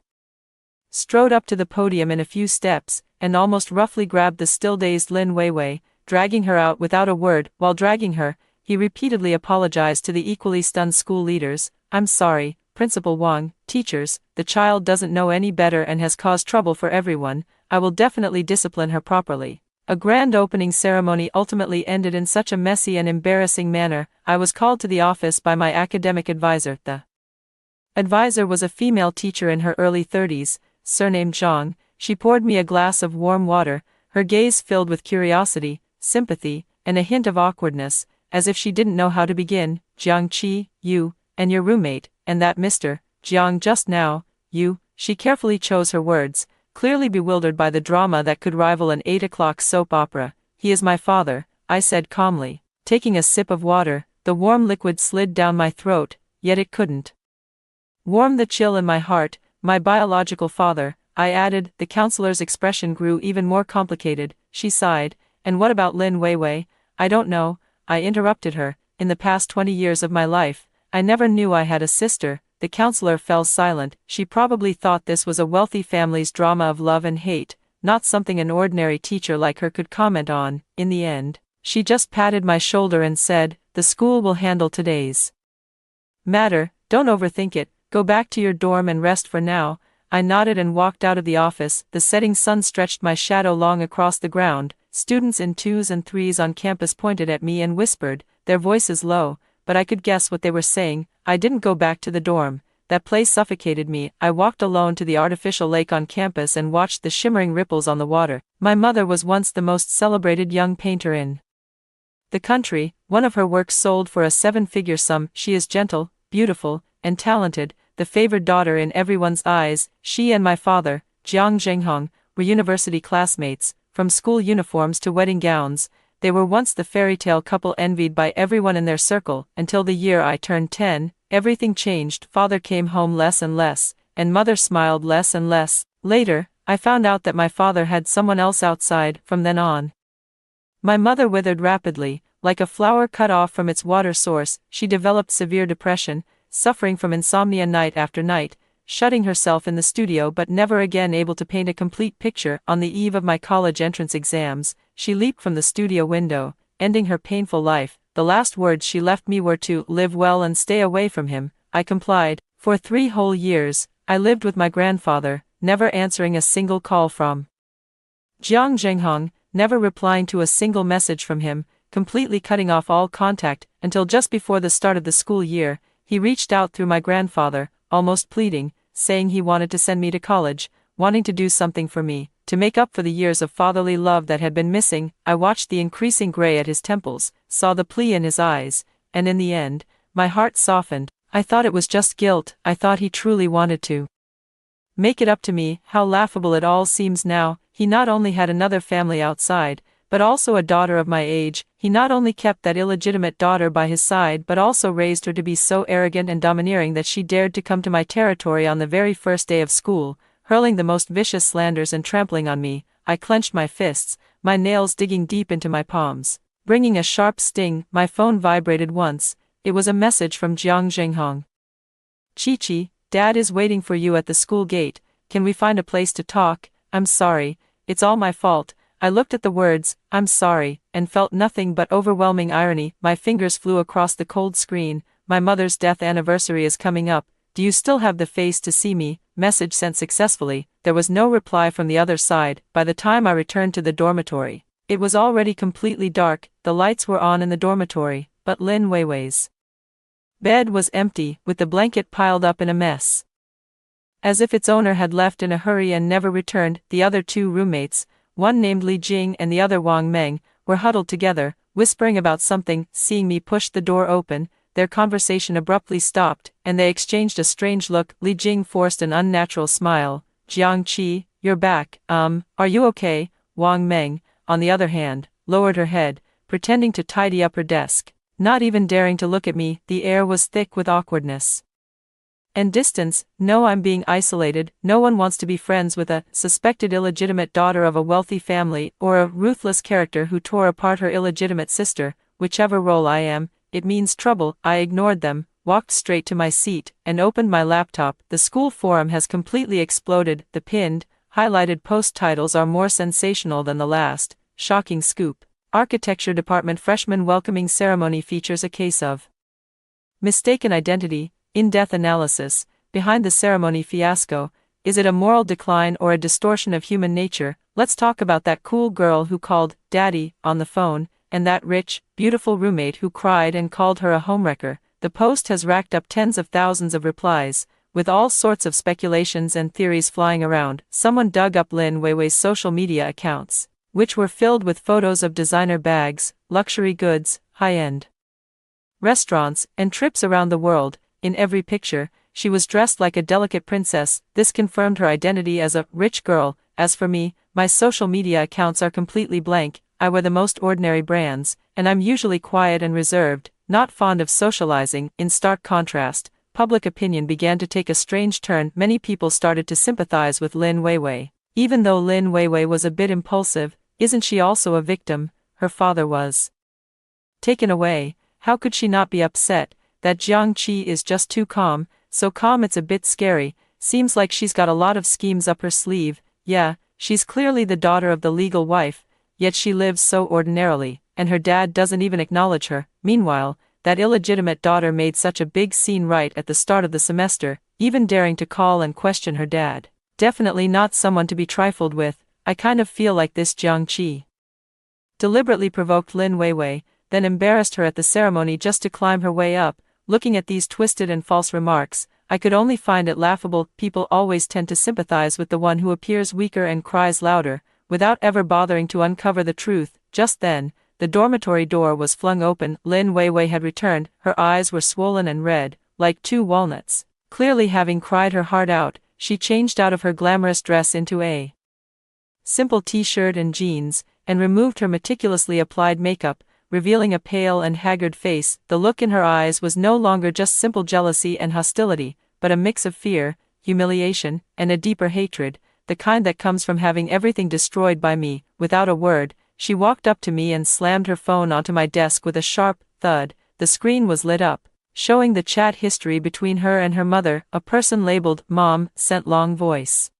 strode up to the podium in a few steps, and almost roughly grabbed the still-dazed Lin Weiwei, dragging her out without a word. While dragging her, he repeatedly apologized to the equally stunned school leaders. I'm sorry, Principal Wang, teachers, the child doesn't know any better and has caused trouble for everyone. I will definitely discipline her properly. A grand opening ceremony ultimately ended in such a messy and embarrassing manner. I was called to the office by my academic advisor. The advisor was a female teacher in her early 30s, surnamed Zhang. She poured me a glass of warm water, her gaze filled with curiosity, sympathy, and a hint of awkwardness, as if she didn't know how to begin. Jiang Qi, you, and your roommate, and that Mr. Jiang just now, you, she carefully chose her words, clearly bewildered by the drama that could rival an 8 o'clock soap opera. He is my father, I said calmly, taking a sip of water. The warm liquid slid down my throat, yet it couldn't warm the chill in my heart. My biological father, I added. The counselor's expression grew even more complicated. She sighed. And what about Lin Weiwei? I don't know, I interrupted her. In the past 20 years of my life, I never knew I had a sister. The counselor fell silent. She probably thought this was a wealthy family's drama of love and hate, not something an ordinary teacher like her could comment on. In the end, she just patted my shoulder and said, the school will handle today's matter. Don't overthink it. Go back to your dorm and rest for now. I nodded and walked out of the office. The setting sun stretched my shadow long across the ground. Students in 2s and 3s on campus pointed at me and whispered, their voices low, but I could guess what they were saying. I didn't go back to the dorm. That place suffocated me. I walked alone to the artificial lake on campus and watched the shimmering ripples on the water. My mother was once the most celebrated young painter in the country. One of her works sold for a 7-figure sum. She is gentle, beautiful, and talented, the favored daughter in everyone's eyes. She and my father, Jiang Zhenghong, were university classmates. From school uniforms to wedding gowns, they were once the fairy tale couple envied by everyone in their circle. Until the year I turned 10, everything changed. Father came home less and less, and mother smiled less and less. Later, I found out that my father had someone else outside. From then on, my mother withered rapidly, like a flower cut off from its water source. She developed severe depression, suffering from insomnia night after night, shutting herself in the studio but never again able to paint a complete picture. On the eve of my college entrance exams, she leaped from the studio window, ending her painful life. The last words she left me were to live well and stay away from him. I complied. For 3 whole years, I lived with my grandfather, never answering a single call from Jiang Zhenghong, never replying to a single message from him. completely cutting off all contact, until just before the start of the school year, he reached out through my grandfather, almost pleading, saying he wanted to send me to college, wanting to do something for me, to make up for the years of fatherly love that had been missing. I watched the increasing gray at his temples, saw the plea in his eyes, and in the end, my heart softened. I thought it was just guilt. I thought he truly wanted to make it up to me. How laughable it all seems now. He not only had another family outside, but also a daughter of my age. He not only kept that illegitimate daughter by his side but also raised her to be so arrogant and domineering that she dared to come to my territory on the very first day of school, hurling the most vicious slanders and trampling on me. I clenched my fists, my nails digging deep into my palms, bringing a sharp sting. My phone vibrated once. It was a message from Jiang Zhenghong. Chi-Chi, Dad is waiting for you at the school gate. Can we find a place to talk? I'm sorry. It's all my fault. I looked at the words, "I'm sorry," and felt nothing but overwhelming irony. My fingers flew across the cold screen. My mother's death anniversary is coming up. Do you still have the face to see me? Message sent successfully. There was no reply from the other side. By the time I returned to the dormitory, it was already completely dark. The lights were on in the dormitory, but Lin Weiwei's bed was empty, with the blanket piled up in a mess, as if its owner had left in a hurry and never returned. The other two roommates, one named Li Jing and the other Wang Meng, were huddled together, whispering about something. Seeing me push the door open, their conversation abruptly stopped, and they exchanged a strange look. Li Jing forced an unnatural smile. "Jiang Qi, you're back. Are you okay?" Wang Meng, on the other hand, lowered her head, pretending to tidy up her desk, not even daring to look at me. The air was thick with awkwardness and distance. No, I'm being isolated. No one wants to be friends with a suspected illegitimate daughter of a wealthy family or a ruthless character who tore apart her illegitimate sister. Whichever role I am, it means trouble. I ignored them, walked straight to my seat, and opened my laptop. The school forum has completely exploded. The pinned, highlighted post titles are more sensational than the last. Shocking scoop. Architecture department freshman welcoming ceremony features a case of mistaken identity. In-depth analysis. Behind the ceremony fiasco, is it a moral decline or a distortion of human nature? Let's talk about that cool girl who called Daddy on the phone, and that rich, beautiful roommate who cried and called her a homewrecker. The post has racked up tens of thousands of replies, with all sorts of speculations and theories flying around. Someone dug up Lin Weiwei's social media accounts, which were filled with photos of designer bags, luxury goods, high-end restaurants, and trips around the world. In every picture, she was dressed like a delicate princess. This confirmed her identity as a rich girl. As for me, my social media accounts are completely blank. I wear the most ordinary brands, and I'm usually quiet and reserved, not fond of socializing. In stark contrast, public opinion began to take a strange turn. Many people started to sympathize with Lin Weiwei. Even though Lin Weiwei was a bit impulsive, isn't she also a victim? Her father was taken away. How could she not be upset? That Jiang Qi is just too calm, so calm it's a bit scary. Seems like she's got a lot of schemes up her sleeve. Yeah, she's clearly the daughter of the legal wife, yet she lives so ordinarily, and her dad doesn't even acknowledge her. Meanwhile, that illegitimate daughter made such a big scene right at the start of the semester, even daring to call and question her dad. Definitely not someone to be trifled with. I kind of feel like this Jiang Qi deliberately provoked Lin Weiwei, then embarrassed her at the ceremony just to climb her way up. Looking at these twisted and false remarks, I could only find it laughable. People always tend to sympathize with the one who appears weaker and cries louder, without ever bothering to uncover the truth. Just then, the dormitory door was flung open. Lin Weiwei had returned. Her eyes were swollen and red, like two walnuts. Clearly having cried her heart out, she changed out of her glamorous dress into a simple t-shirt and jeans, and removed her meticulously applied makeup, revealing a pale and haggard face. The look in her eyes was no longer just simple jealousy and hostility, but a mix of fear, humiliation, and a deeper hatred, the kind that comes from having everything destroyed by me. Without a word, she walked up to me and slammed her phone onto my desk with a sharp thud. The screen was lit up, showing the chat history between her and her mother. A person labeled Mom sent long voice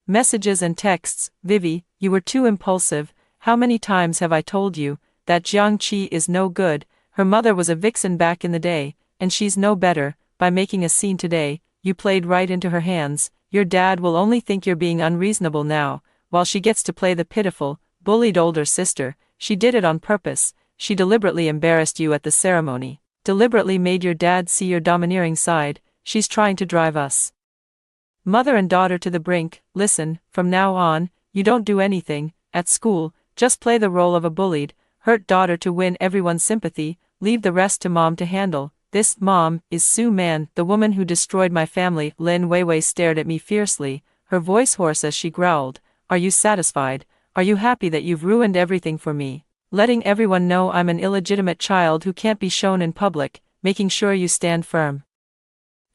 messages and texts. "Vivi, you were too impulsive. How many times have I told you that Jiang Qi is no good? Her mother was a vixen back in the day, and she's no better. By making a scene today, you played right into her hands. Your dad will only think you're being unreasonable now, while she gets to play the pitiful, bullied older sister. She did it on purpose. she deliberately embarrassed you at the ceremony. Deliberately made your dad see your domineering side. She's trying to drive us, mother and daughter, to the brink. Listen, from now on, you don't do anything at school, just play the role of a bullied, hurt daughter to win everyone's sympathy, leave the rest to mom to handle. This mom is Sue Man, the woman who destroyed my family. Lin Weiwei stared at me fiercely, her voice hoarse as she growled, "Are you satisfied? Are you happy that you've ruined everything for me? Letting everyone know I'm an illegitimate child who can't be shown in public, making sure you stand firm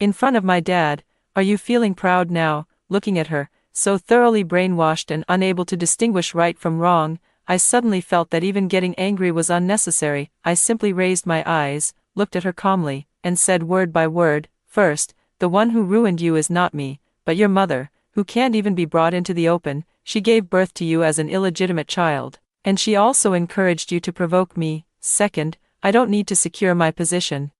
in front of my dad. Are you feeling proud now?" Looking at her, so thoroughly brainwashed and unable to distinguish right from wrong, I suddenly felt that even getting angry was unnecessary. I simply raised my eyes, looked at her calmly, and said word by word, "First, the one who ruined you is not me, but your mother, who can't even be brought into the open. She gave birth to you as an illegitimate child, and she also encouraged you to provoke me. Second, I don't need to secure my position,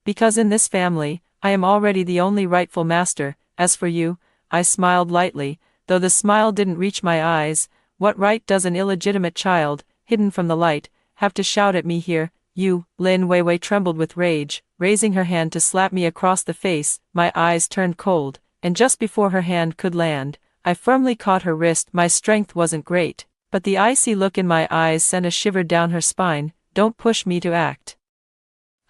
because in this family, I am already the only rightful master. As for you," I smiled lightly, though the smile didn't reach my eyes, "what right does an illegitimate child, hidden from the light, have to shout at me here? You." Lin Weiwei trembled with rage, raising her hand to slap me across the face. My eyes turned cold, and just before her hand could land, I firmly caught her wrist. My strength wasn't great, but the icy look in my eyes sent a shiver down her spine. "Don't push me to act,"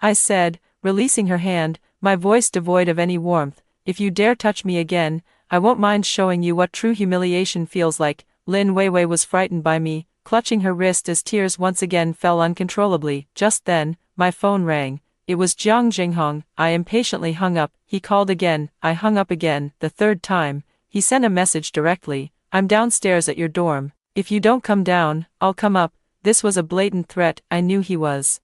I said, releasing her hand, my voice devoid of any warmth. "If you dare touch me again, I won't mind showing you what true humiliation feels like." Lin Weiwei was frightened by me, clutching her wrist as tears once again fell uncontrollably. Just then, my phone rang. It was Jiang Jinghong. I impatiently hung up. He called again. I hung up again. The third time, he sent a message directly, "I'm downstairs at your dorm. If you don't come down, I'll come up." This was a blatant threat. I knew he was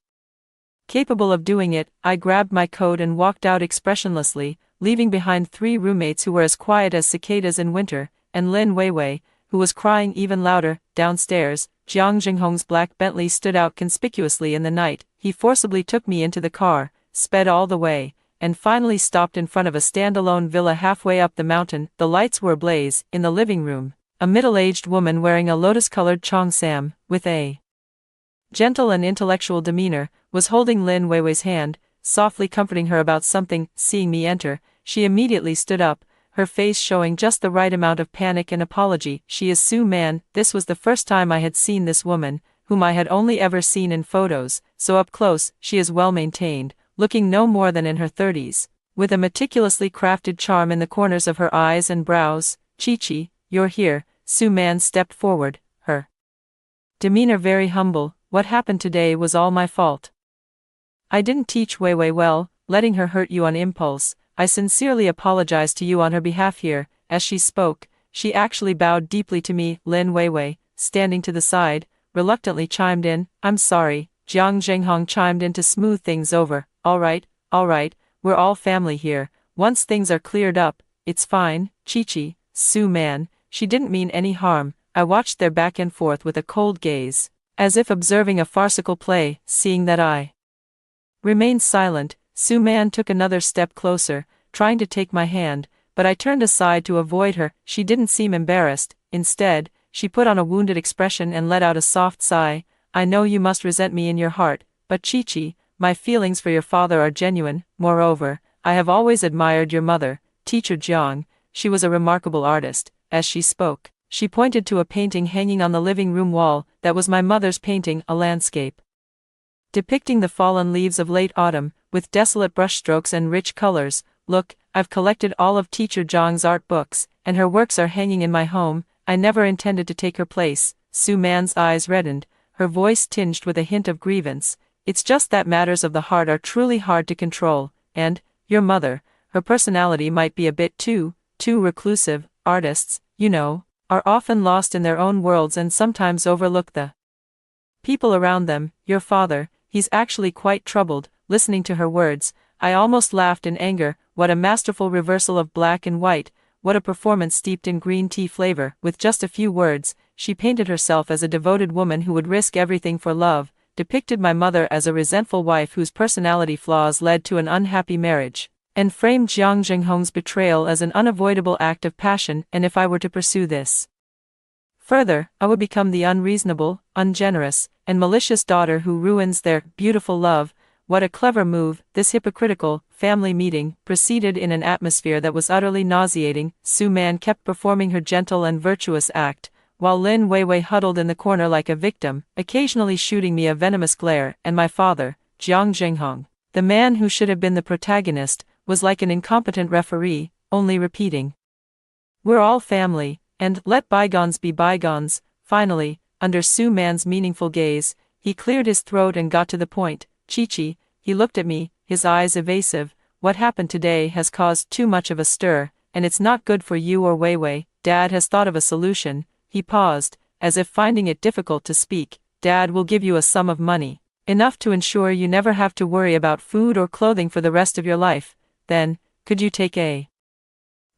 capable of doing it. I grabbed my coat and walked out expressionlessly, leaving behind 3 roommates who were as quiet as cicadas in winter, and Lin Weiwei, who was crying even louder. Downstairs, Jiang Jinghong's black Bentley stood out conspicuously in the night. He forcibly took me into the car, sped all the way, and finally stopped in front of a standalone villa halfway up the mountain. The lights were ablaze. In the living room, a middle-aged woman wearing a lotus-colored cheongsam, with a gentle and intellectual demeanor, was holding Lin Weiwei's hand, softly comforting her about something. Seeing me enter, she immediately stood up, her face showing just the right amount of panic and apology. "She is Sue Man." This was the first time I had seen this woman, whom I had only ever seen in photos, so up close. She is well maintained, looking no more than in her 30s, with a meticulously crafted charm in the corners of her eyes and brows. "Chi-Chi, you're here." Sue Man stepped forward, her demeanor very humble. "What happened today was all my fault. I didn't teach Weiwei well, letting her hurt you on impulse. I sincerely apologize to you on her behalf here." As she spoke, she actually bowed deeply to me. Lin Weiwei, standing to the side, reluctantly chimed in, "I'm sorry." Jiang Jinghong chimed in to smooth things over. All right, we're all family here. Once things are cleared up, it's fine." Chi-Chi, Sue Man, she didn't mean any harm." I watched their back and forth with a cold gaze, as if observing a farcical play. Seeing that I remained silent, Sue Man took another step closer, trying to take my hand, but I turned aside to avoid her. She didn't seem embarrassed. Instead, she put on a wounded expression and let out a soft sigh. "I know you must resent me in your heart, but Chi-Chi, my feelings for your father are genuine. Moreover, I have always admired your mother, Teacher Jiang. She was a remarkable artist." As she spoke, she pointed to a painting hanging on the living room wall. That was my mother's painting, a landscape depicting the fallen leaves of late autumn, with desolate brushstrokes and rich colors. "Look, I've collected all of Teacher Jiang's art books, and her works are hanging in my home. I never intended to take her place." Sue Man's eyes reddened, her voice tinged with a hint of grievance. "It's just that matters of the heart are truly hard to control, and, your mother, her personality might be a bit too reclusive. Artists, you know, are often lost in their own worlds and sometimes overlook the people around them. Your father, he's actually quite troubled." Listening to her words, I almost laughed in anger. What a masterful reversal of black and white, what a performance steeped in green tea flavor. With just a few words, she painted herself as a devoted woman who would risk everything for love, depicted my mother as a resentful wife whose personality flaws led to an unhappy marriage, and framed Jiang Jinghong's betrayal as an unavoidable act of passion. And if I were to pursue this Further, I would become the unreasonable, ungenerous, and malicious daughter who ruins their beautiful love. What a clever move. This hypocritical family meeting proceeded in an atmosphere that was utterly nauseating. Su Man kept performing her gentle and virtuous act, while Lin Weiwei huddled in the corner like a victim, occasionally shooting me a venomous glare, and my father, Jiang Jinghong, the man who should have been the protagonist, was like an incompetent referee, only repeating, "We're all family, and let bygones be bygones." Finally, under Su Man's meaningful gaze, he cleared his throat and got to the point. "Chi-Chi," he looked at me, his eyes evasive, "what happened today has caused too much of a stir, and it's not good for you or Weiwei. Dad has thought of a solution." He paused, as if finding it difficult to speak. "Dad will give you a sum of money, enough to ensure you never have to worry about food or clothing for the rest of your life. Then, could you take a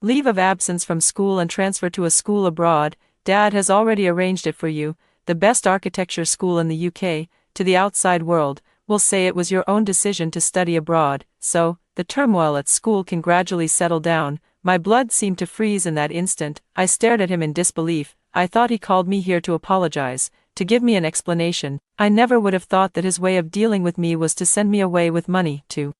leave of absence from school and transfer to a school abroad? Dad has already arranged it for you, the best architecture school in the UK. To the outside world, we'll say it was your own decision to study abroad, so the turmoil at school can gradually settle down." My blood seemed to freeze in that instant. I stared at him in disbelief. I thought he called me here to apologize, to give me an explanation. I never would have thought that his way of dealing with me was to send me away with money, to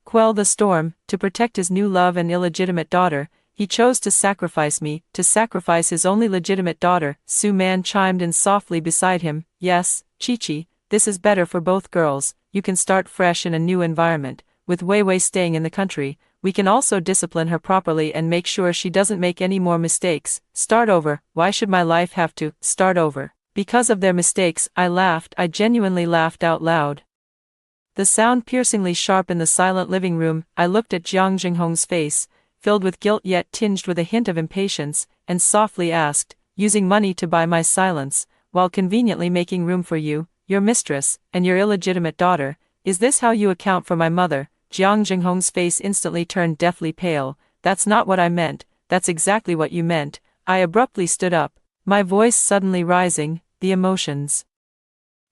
quell the storm, to protect his new love and illegitimate daughter. He chose to sacrifice me, to sacrifice his only legitimate daughter. Su Man chimed in softly beside him. "Yes, Chi-Chi, this is better for both girls. You can start fresh in a new environment. With Weiwei staying in the country, we can also discipline her properly and make sure she doesn't make any more mistakes. Start over." Why should my life have to start over because of their mistakes? I laughed. I genuinely laughed out loud. The sound piercingly sharp in the silent living room. I looked at Jiang Jinghong's face, filled with guilt yet tinged with a hint of impatience, and softly asked, "Using money to buy my silence, while conveniently making room for you, your mistress, and your illegitimate daughter, is this how you account for my mother?" Jiang Jinghong's face instantly turned deathly pale. "That's not what I meant." "That's exactly what you meant." I abruptly stood up, my voice suddenly rising, the emotions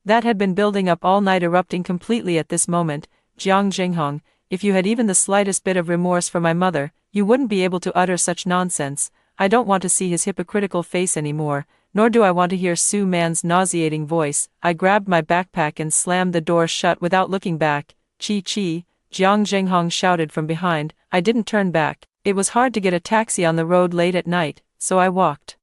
that had been building up all night erupting completely at this moment. "Jiang Jinghong, if you had even the slightest bit of remorse for my mother, you wouldn't be able to utter such nonsense." I don't want to see his hypocritical face anymore, nor do I want to hear Su Man's nauseating voice. I grabbed my backpack and slammed the door shut without looking back. "Chi-Chi," Jiang Jinghong shouted from behind. I didn't turn back. It was hard to get a taxi on the road late at night, so I walked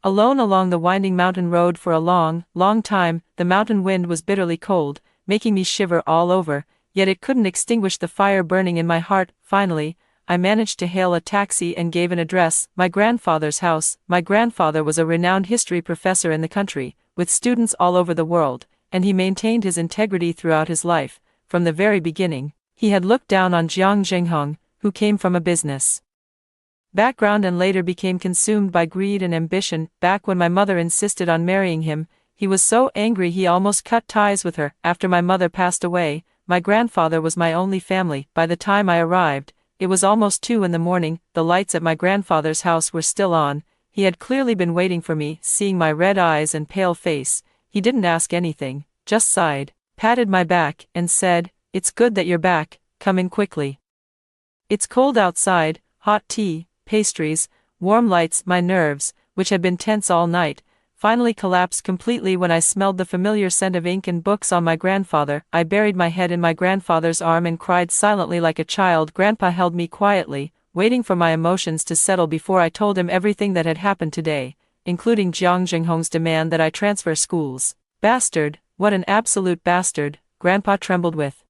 alone along the winding mountain road for a long, long time. The mountain wind was bitterly cold, making me shiver all over, yet it couldn't extinguish the fire burning in my heart. Finally, I managed to hail a taxi and gave an address, my grandfather's house. My grandfather was a renowned history professor in the country, with students all over the world, and he maintained his integrity throughout his life. From the very beginning, he had looked down on Jiang Jinghong, who came from a business background and later became consumed by greed and ambition. Back when my mother insisted on marrying him, he was so angry he almost cut ties with her. After my mother passed away, my grandfather was my only family. By the time I arrived, it was almost 2 in the morning. The lights at my grandfather's house were still on. He had clearly been waiting for me. Seeing my red eyes and pale face, he didn't ask anything, just sighed, patted my back, and said, "It's good that you're back. Come in quickly. It's cold outside." Hot tea, pastries, warm lights. My nerves, which had been tense all night, finally collapsed completely when I smelled the familiar scent of ink and books on my grandfather. I buried my head in my grandfather's arm and cried silently like a child. Grandpa held me quietly, waiting for my emotions to settle before I told him everything that had happened today, including Jiang Jinghong's demand that I transfer schools. "Bastard, what an absolute bastard!" Grandpa trembled with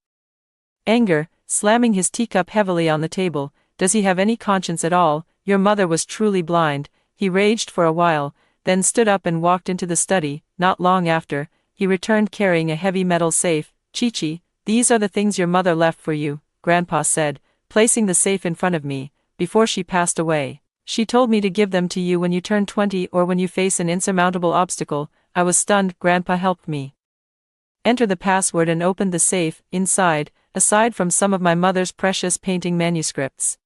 anger, slamming his teacup heavily on the table. "Does he have any conscience at all? Your mother was truly blind." He raged for a while, then stood up and walked into the study. Not long after, he returned carrying a heavy metal safe. "Chi-Chi, these are the things your mother left for you," Grandpa said, placing the safe in front of me. "Before she passed away, she told me to give them to you when you turn 20 or when you face an insurmountable obstacle." I was stunned. Grandpa helped me enter the password and opened the safe. Inside, aside from some of my mother's precious painting manuscripts,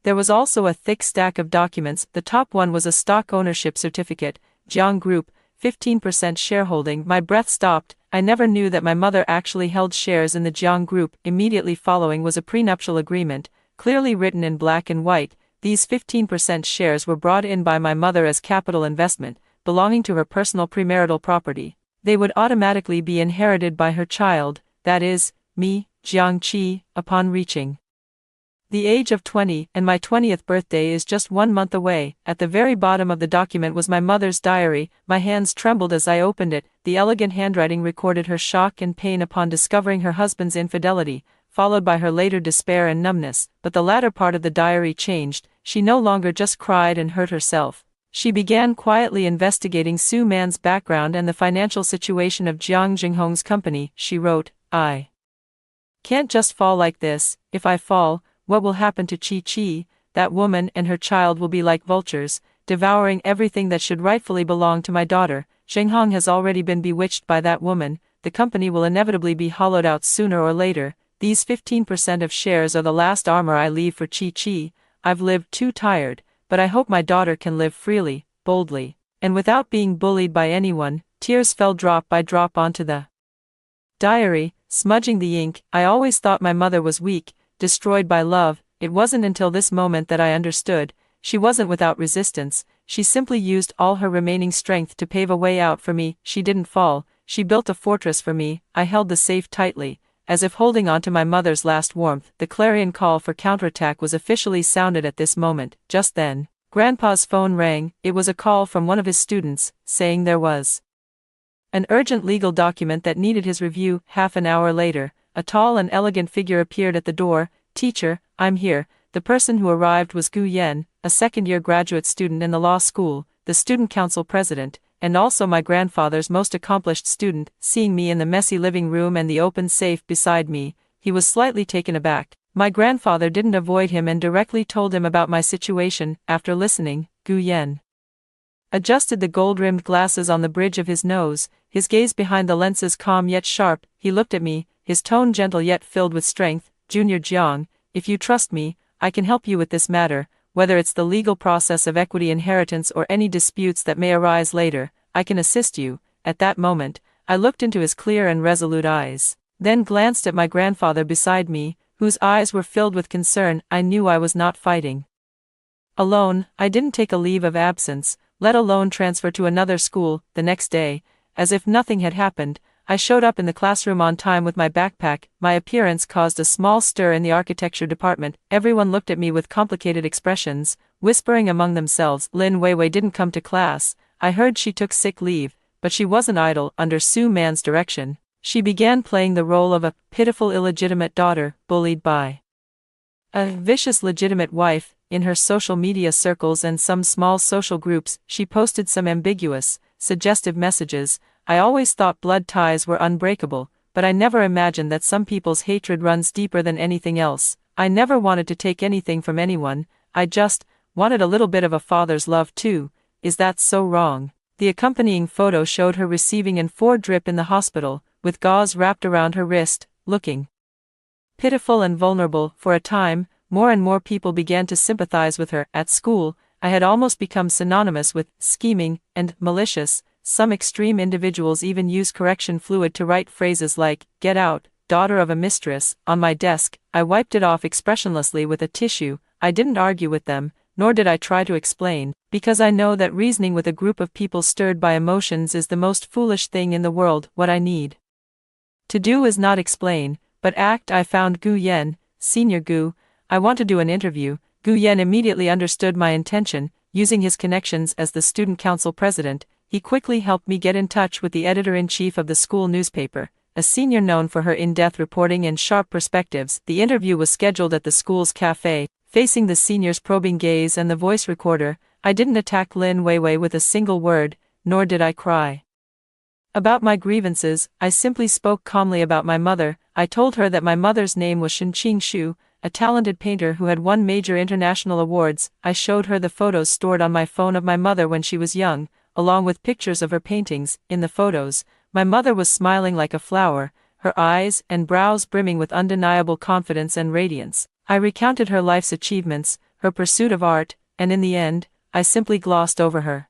there was also a thick stack of documents. The top one was a stock ownership certificate, Jiang Group, 15% shareholding. My breath stopped. I never knew that my mother actually held shares in the Jiang Group. Immediately following was a prenuptial agreement, clearly written in black and white. these 15% shares were brought in by my mother as capital investment, belonging to her personal premarital property. They would automatically be inherited by her child, that is, me, Jiang Qi, upon reaching the age of 20, and my 20th birthday is just 1 month away. At the very bottom of the document was my mother's diary. My hands trembled as I opened it. The elegant handwriting recorded her shock and pain upon discovering her husband's infidelity, followed by her later despair and numbness. But the latter part of the diary changed. She no longer just cried and hurt herself. She began quietly investigating Su Man's background and the financial situation of Jiang Jinghong's company. She wrote, "I can't just fall like this. If I fall, what will happen to Qi Qi? That woman and her child will be like vultures, devouring everything that should rightfully belong to my daughter. Jinghong has already been bewitched by that woman. The company will inevitably be hollowed out sooner or later. These 15% of shares are the last armor I leave for Qi Qi. I've lived too tired, but I hope my daughter can live freely, boldly, and without being bullied by anyone." Tears fell drop by drop onto the diary, smudging the ink. I always thought my mother was weak, destroyed by love. It wasn't until this moment that I understood. She wasn't without resistance. She simply used all her remaining strength to pave a way out for me. She didn't fall. She built a fortress for me. I held the safe tightly, as if holding on to my mother's last warmth. The clarion call for counterattack was officially sounded at this moment. Just then, Grandpa's phone rang. It was a call from one of his students, saying there was an urgent legal document that needed his review. Half an hour later, a tall and elegant figure appeared at the door. "Teacher, I'm here." The person who arrived was Gu Yan, a second-year graduate student in the law school, the student council president, and also my grandfather's most accomplished student. Seeing me in the messy living room and the open safe beside me, he was slightly taken aback. My grandfather didn't avoid him and directly told him about my situation. After listening, Gu Yan adjusted the gold-rimmed glasses on the bridge of his nose, his gaze behind the lenses calm yet sharp. He looked at me, his tone gentle yet filled with strength. "Junior Jiang, if you trust me, I can help you with this matter, whether it's the legal process of equity inheritance or any disputes that may arise later. I can assist you." At that moment, I looked into his clear and resolute eyes, then glanced at my grandfather beside me, whose eyes were filled with concern. I knew I was not fighting alone. I didn't take a leave of absence, let alone transfer to another school. The next day, as if nothing had happened, I showed up in the classroom on time with my backpack. My appearance caused a small stir in the architecture department. Everyone looked at me with complicated expressions, whispering among themselves. Lin Weiwei didn't come to class. I heard she took sick leave, but she wasn't idle. Under Su Man's direction, she began playing the role of a pitiful illegitimate daughter, bullied by a vicious legitimate wife. In her social media circles and some small social groups, she posted some ambiguous, suggestive messages. I always thought blood ties were unbreakable, but I never imagined that some people's hatred runs deeper than anything else. I never wanted to take anything from anyone. I just wanted a little bit of a father's love too. Is that so wrong? The accompanying photo showed her receiving an IV drip in the hospital, with gauze wrapped around her wrist, looking pitiful and vulnerable. For a time, more and more people began to sympathize with her. At school, I had almost become synonymous with scheming and malicious. Some extreme individuals even use correction fluid to write phrases like, "Get out, daughter of a mistress," on my desk. I wiped it off expressionlessly with a tissue. I didn't argue with them, nor did I try to explain, because I know that reasoning with a group of people stirred by emotions is the most foolish thing in the world. What I need to do is not explain, but act. I found Gu Yan. "Senior Gu, I want to do an interview." Gu Yan immediately understood my intention. Using his connections as the student council president, he quickly helped me get in touch with the editor-in-chief of the school newspaper, a senior known for her in-depth reporting and sharp perspectives. The interview was scheduled at the school's cafe, facing the senior's probing gaze and the voice recorder. I didn't attack Lin Weiwei with a single word, nor did I cry about my grievances. I simply spoke calmly about my mother. I told her that my mother's name was Shenqing Shu, a talented painter who had won major international awards. I showed her the photos stored on my phone of my mother when she was young, along with pictures of her paintings. In the photos, my mother was smiling like a flower, her eyes and brows brimming with undeniable confidence and radiance. I recounted her life's achievements, her pursuit of art, and in the end, I simply glossed over her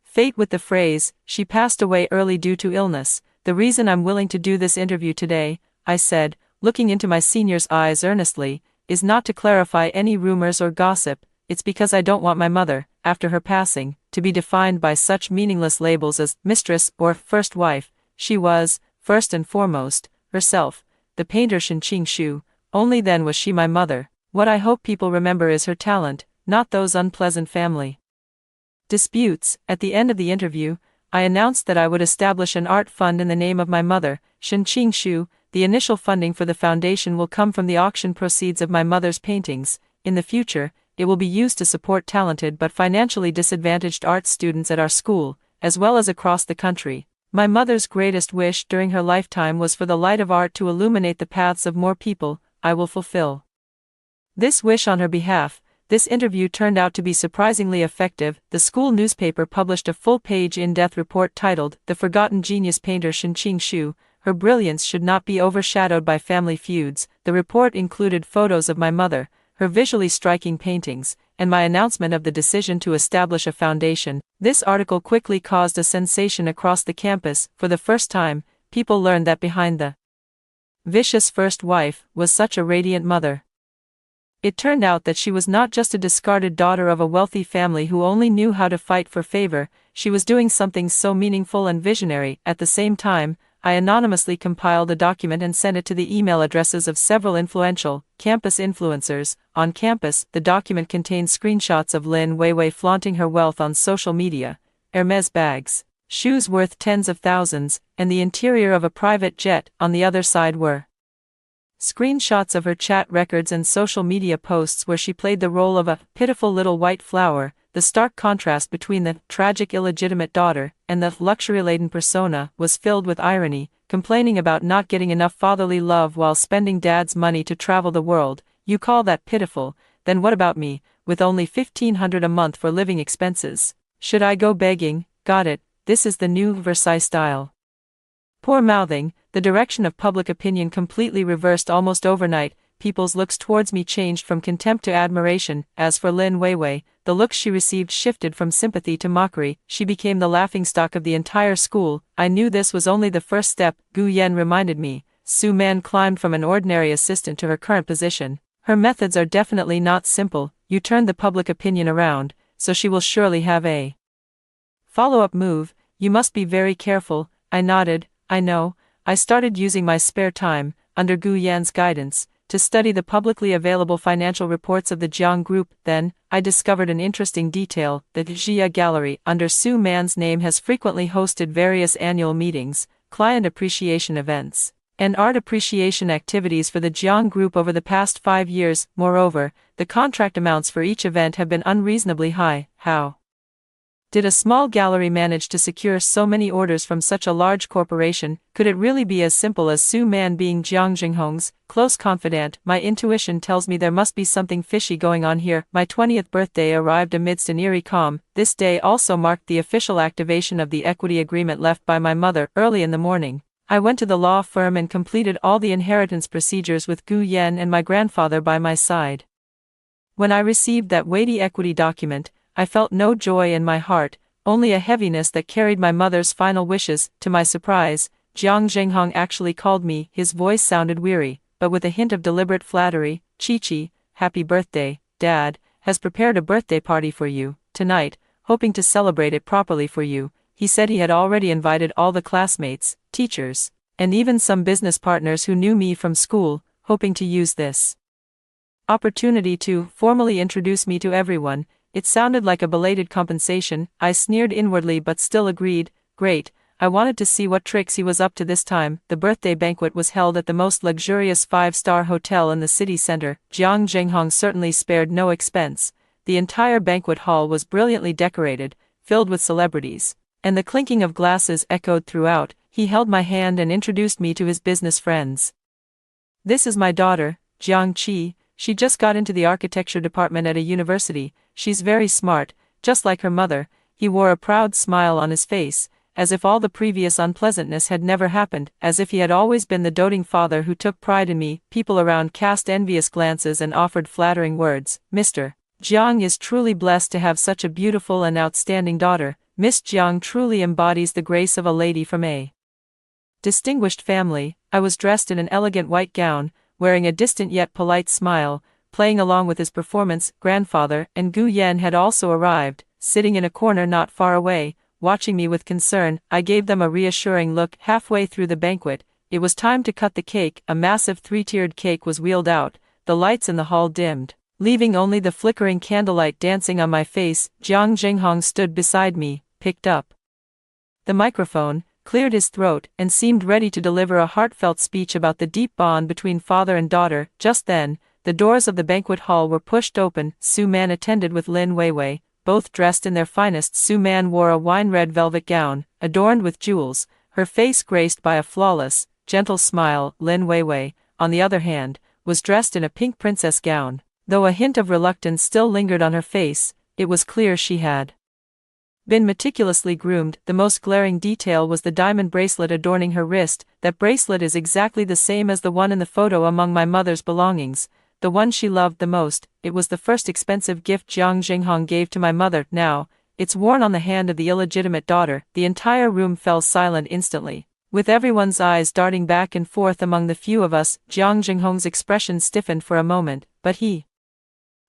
fate with the phrase, "She passed away early due to illness." "The reason I'm willing to do this interview today," I said, looking into my senior's eyes earnestly, "is not to clarify any rumors or gossip. it's because I don't want my mother, after her passing, to be defined by such meaningless labels as mistress or first wife. She was, first and foremost, herself, the painter Shin Shu. Only then was she my mother. What I hope people remember is her talent, not those unpleasant family disputes. At the end of the interview, I announced that I would establish an art fund in the name of my mother, Shin Shu. The initial funding for the foundation will come from the auction proceeds of my mother's paintings. In the future, it will be used to support talented but financially disadvantaged art students at our school, as well as across the country. My mother's greatest wish during her lifetime was for the light of art to illuminate the paths of more people. I will fulfill this wish on her behalf. This interview turned out to be surprisingly effective. The school newspaper published a full-page in-depth report titled, "The Forgotten Genius Painter Shin Shu. Her brilliance should not be overshadowed by family feuds." The report included photos of my mother, her visually striking paintings, and my announcement of the decision to establish a foundation. This article quickly caused a sensation across the campus. For the first time, people learned that behind the vicious first wife was such a radiant mother. It turned out that she was not just a discarded daughter of a wealthy family who only knew how to fight for favor. She was doing something so meaningful and visionary. At the same time, I anonymously compiled a document and sent it to the email addresses of several influential campus influencers. On campus, the document contained screenshots of Lin Weiwei flaunting her wealth on social media, Hermes bags, shoes worth tens of thousands, and the interior of a private jet. On the other side were screenshots of her chat records and social media posts where she played the role of a pitiful little white flower. The stark contrast between the tragic illegitimate daughter and the luxury-laden persona was filled with irony, complaining about not getting enough fatherly love while spending dad's money to travel the world. You call that pitiful? Then what about me, with only $1,500 a month for living expenses? Should I go begging? Got it, this is the new Versailles style. Poor mouthing. The direction of public opinion completely reversed almost overnight. People's looks towards me changed from contempt to admiration. As for Lin Weiwei, the looks she received shifted from sympathy to mockery. She became the laughingstock of the entire school. I knew this was only the first step. Gu Yan reminded me. Su Man climbed from an ordinary assistant to her current position. Her methods are definitely not simple. You turned the public opinion around, so she will surely have a follow-up move. You must be very careful. I nodded. I know. I started using my spare time, under Gu Yan's guidance, to study the publicly available financial reports of the Jiang Group. Then, I discovered an interesting detail. The Jia Gallery, under Su Man's name, has frequently hosted various annual meetings, client appreciation events, and art appreciation activities for the Jiang Group over the past 5 years. Moreover, the contract amounts for each event have been unreasonably high. How did a small gallery manage to secure so many orders from such a large corporation? Could it really be as simple as Su Man being Jiang Jinghong's close confidant? My intuition tells me there must be something fishy going on here. My 20th birthday arrived amidst an eerie calm. This day also marked the official activation of the equity agreement left by my mother. Early in the morning, I went to the law firm and completed all the inheritance procedures with Gu Yan and my grandfather by my side. When I received that weighty equity document, I felt no joy in my heart, only a heaviness that carried my mother's final wishes. To my surprise, Jiang Jinghong actually called me. His voice sounded weary, but with a hint of deliberate flattery. Chi-Chi, happy birthday. Dad has prepared a birthday party for you tonight, hoping to celebrate it properly for you. He said he had already invited all the classmates, teachers, and even some business partners who knew me from school, hoping to use this opportunity to formally introduce me to everyone. It sounded like a belated compensation. I sneered inwardly but still agreed. Great. I wanted to see what tricks he was up to this time. The birthday banquet was held at the most luxurious 5-star hotel in the city center. Jiang Jinghong certainly spared no expense. The entire banquet hall was brilliantly decorated, filled with celebrities, and the clinking of glasses echoed throughout. He held my hand and introduced me to his business friends. This is my daughter, Jiang Qi. She just got into the architecture department at a university. She's very smart, just like her mother. He wore a proud smile on his face, as if all the previous unpleasantness had never happened, as if he had always been the doting father who took pride in me. People around cast envious glances and offered flattering words. Mr. Jiang is truly blessed to have such a beautiful and outstanding daughter. Miss Jiang truly embodies the grace of a lady from a distinguished family. I was dressed in an elegant white gown, wearing a distant yet polite smile. playing along with his performance. Grandfather and Gu Yen had also arrived, sitting in a corner not far away, watching me with concern. I gave them a reassuring look. Halfway through the banquet, it was time to cut the cake. A massive three-tiered cake was wheeled out, the lights in the hall dimmed, leaving only the flickering candlelight dancing on my face. Jiang Jinghong stood beside me, picked up the microphone, cleared his throat, and seemed ready to deliver a heartfelt speech about the deep bond between father and daughter. Just then, the doors of the banquet hall were pushed open. Su Man attended with Lin Weiwei, both dressed in their finest. Su Man wore a wine-red velvet gown, adorned with jewels, her face graced by a flawless, gentle smile. Lin Weiwei, on the other hand, was dressed in a pink princess gown. Though a hint of reluctance still lingered on her face, it was clear she had been meticulously groomed. The most glaring detail was the diamond bracelet adorning her wrist. That bracelet is exactly the same as the one in the photo among my mother's belongings, the one she loved the most. It was the first expensive gift Jiang Jinghong gave to my mother. Now, it's worn on the hand of the illegitimate daughter. The entire room fell silent instantly, with everyone's eyes darting back and forth among the few of us. Jiang Jinghong's expression stiffened for a moment, but he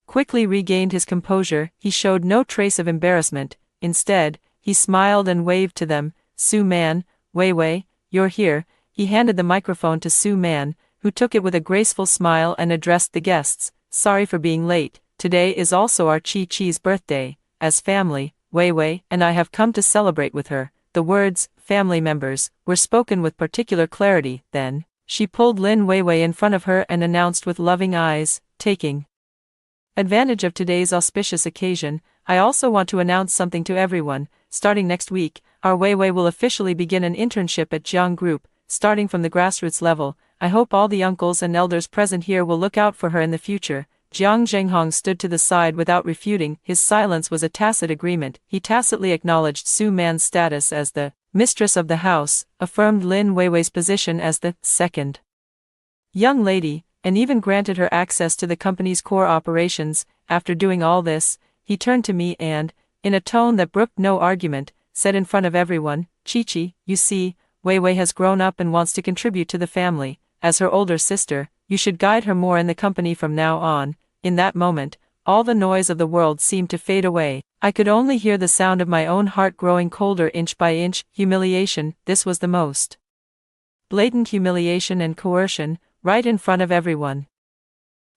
quickly regained his composure. He showed no trace of embarrassment. Instead, he smiled and waved to them. Su Man, Weiwei, you're here. He handed the microphone to Su Man, who took it with a graceful smile and addressed the guests. Sorry for being late. Today is also our Chi-Chi's birthday. As family, Weiwei and I have come to celebrate with her. The words, family members, were spoken with particular clarity. Then, she pulled Lin Weiwei in front of her and announced with loving eyes, taking advantage of today's auspicious occasion, I also want to announce something to everyone. Starting next week, our Weiwei will officially begin an internship at Jiang Group, starting from the grassroots level. I hope all the uncles and elders present here will look out for her in the future. Jiang Jinghong stood to the side without refuting. His silence was a tacit agreement. He tacitly acknowledged Su Man's status as the mistress of the house, affirmed Lin Weiwei's position as the second young lady, and even granted her access to the company's core operations. After doing all this, he turned to me and, in a tone that brooked no argument, said in front of everyone, Chi-Chi, you see, Weiwei has grown up and wants to contribute to the family. As her older sister, you should guide her more in the company from now on. In that moment, all the noise of the world seemed to fade away. I could only hear the sound of my own heart growing colder inch by inch. Humiliation. This was the most blatant humiliation and coercion, right in front of everyone.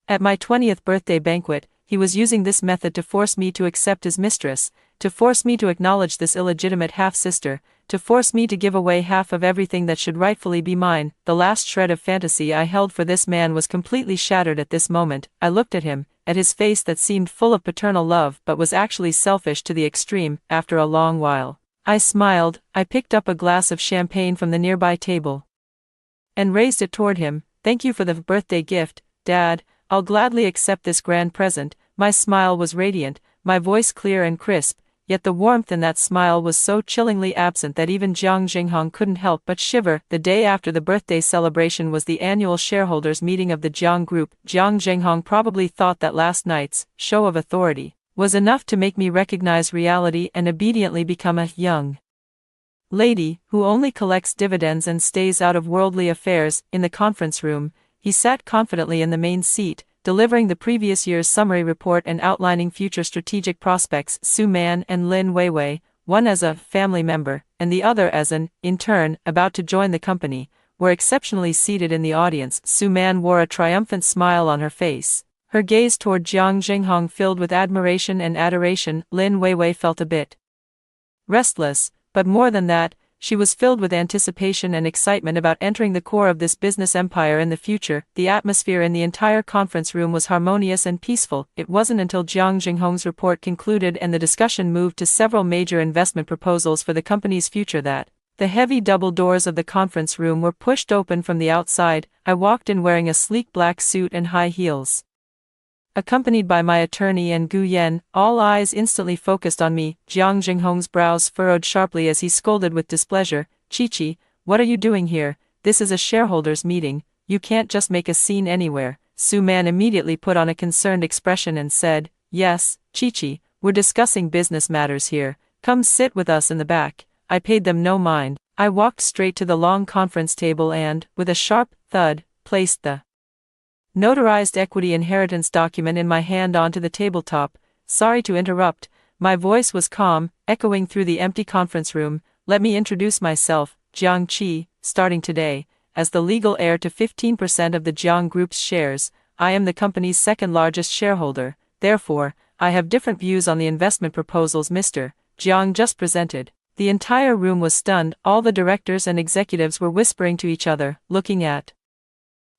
At my 20th birthday banquet, he was using this method to force me to accept his mistress, to force me to acknowledge this illegitimate half-sister, to force me to give away half of everything that should rightfully be mine. The last shred of fantasy I held for this man was completely shattered at this moment. I looked at him, at his face that seemed full of paternal love but was actually selfish to the extreme. After a long while, I smiled. I picked up a glass of champagne from the nearby table and raised it toward him. Thank you for the birthday gift, Dad. I'll gladly accept this grand present. My smile was radiant, my voice clear and crisp, yet the warmth in that smile was so chillingly absent that even Jiang Jinghong couldn't help but shiver. The day after the birthday celebration was the annual shareholders meeting of the Jiang Group. Jiang Jinghong probably thought that last night's show of authority was enough to make me recognize reality and obediently become a young lady who only collects dividends and stays out of worldly affairs. In the conference room, he sat confidently in the main seat, delivering the previous year's summary report and outlining future strategic prospects. Su Man and Lin Weiwei, one as a family member, and the other as an intern about to join the company, were exceptionally seated in the audience. Su Man wore a triumphant smile on her face, her gaze toward Jiang Jinghong filled with admiration and adoration. Lin Weiwei felt a bit restless, but more than that, she was filled with anticipation and excitement about entering the core of this business empire in the future. The atmosphere in the entire conference room was harmonious and peaceful. It wasn't until Jiang Jinghong's report concluded and the discussion moved to several major investment proposals for the company's future that the heavy double doors of the conference room were pushed open from the outside. I walked in wearing a sleek black suit and high heels, accompanied by my attorney and Gu Yen. All eyes instantly focused on me. Jiang Jinghong's brows furrowed sharply as he scolded with displeasure. Chi-Chi, what are you doing here? This is a shareholders' meeting. You can't just make a scene anywhere. Su Man immediately put on a concerned expression and said, Yes, Chi-Chi, we're discussing business matters here. Come sit with us in the back. I paid them no mind. I walked straight to the long conference table and, with a sharp thud, placed the Notarized equity inheritance document in my hand onto the tabletop. Sorry to interrupt. My voice was calm, echoing through the empty conference room. Let me introduce myself, Jiang Qi, starting today. As the legal heir to 15% of the Jiang Group's shares, I am the company's second largest shareholder. Therefore, I have different views on the investment proposals Mr. Jiang just presented. The entire room was stunned. All the directors and executives were whispering to each other, looking at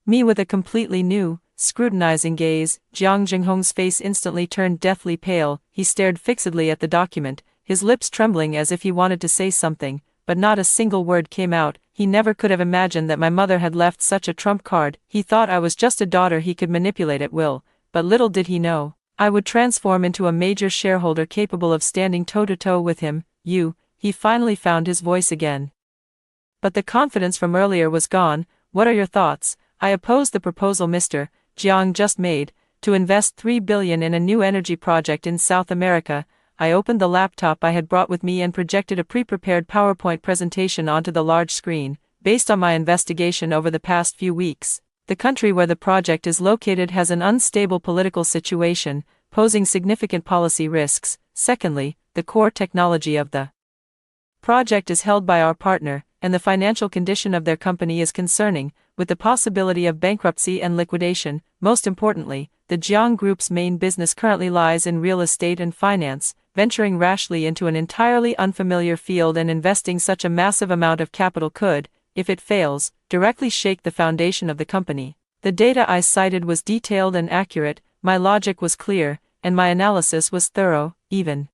me with a completely new, scrutinizing gaze. Jiang Jinghong's face instantly turned deathly pale. He stared fixedly at the document, his lips trembling as if he wanted to say something, but not a single word came out. He never could have imagined that my mother had left such a trump card. He thought I was just a daughter he could manipulate at will, but little did he know I would transform into a major shareholder capable of standing toe-to-toe with him. He finally found his voice again. But the confidence from earlier was gone. What are your thoughts? I oppose the proposal Mr. Jiang just made, to invest $3 billion in a new energy project in South America. I opened the laptop I had brought with me and projected a pre-prepared PowerPoint presentation onto the large screen. Based on my investigation over the past few weeks, the country where the project is located has an unstable political situation, posing significant policy risks. Secondly, the core technology of the project is held by our partner, and the financial condition of their company is concerning, with the possibility of bankruptcy and liquidation. Most importantly, the Jiang Group's main business currently lies in real estate and finance. Venturing rashly into an entirely unfamiliar field and investing such a massive amount of capital could, if it fails, directly shake the foundation of the company. The data I cited was detailed and accurate, my logic was clear, and my analysis was thorough, even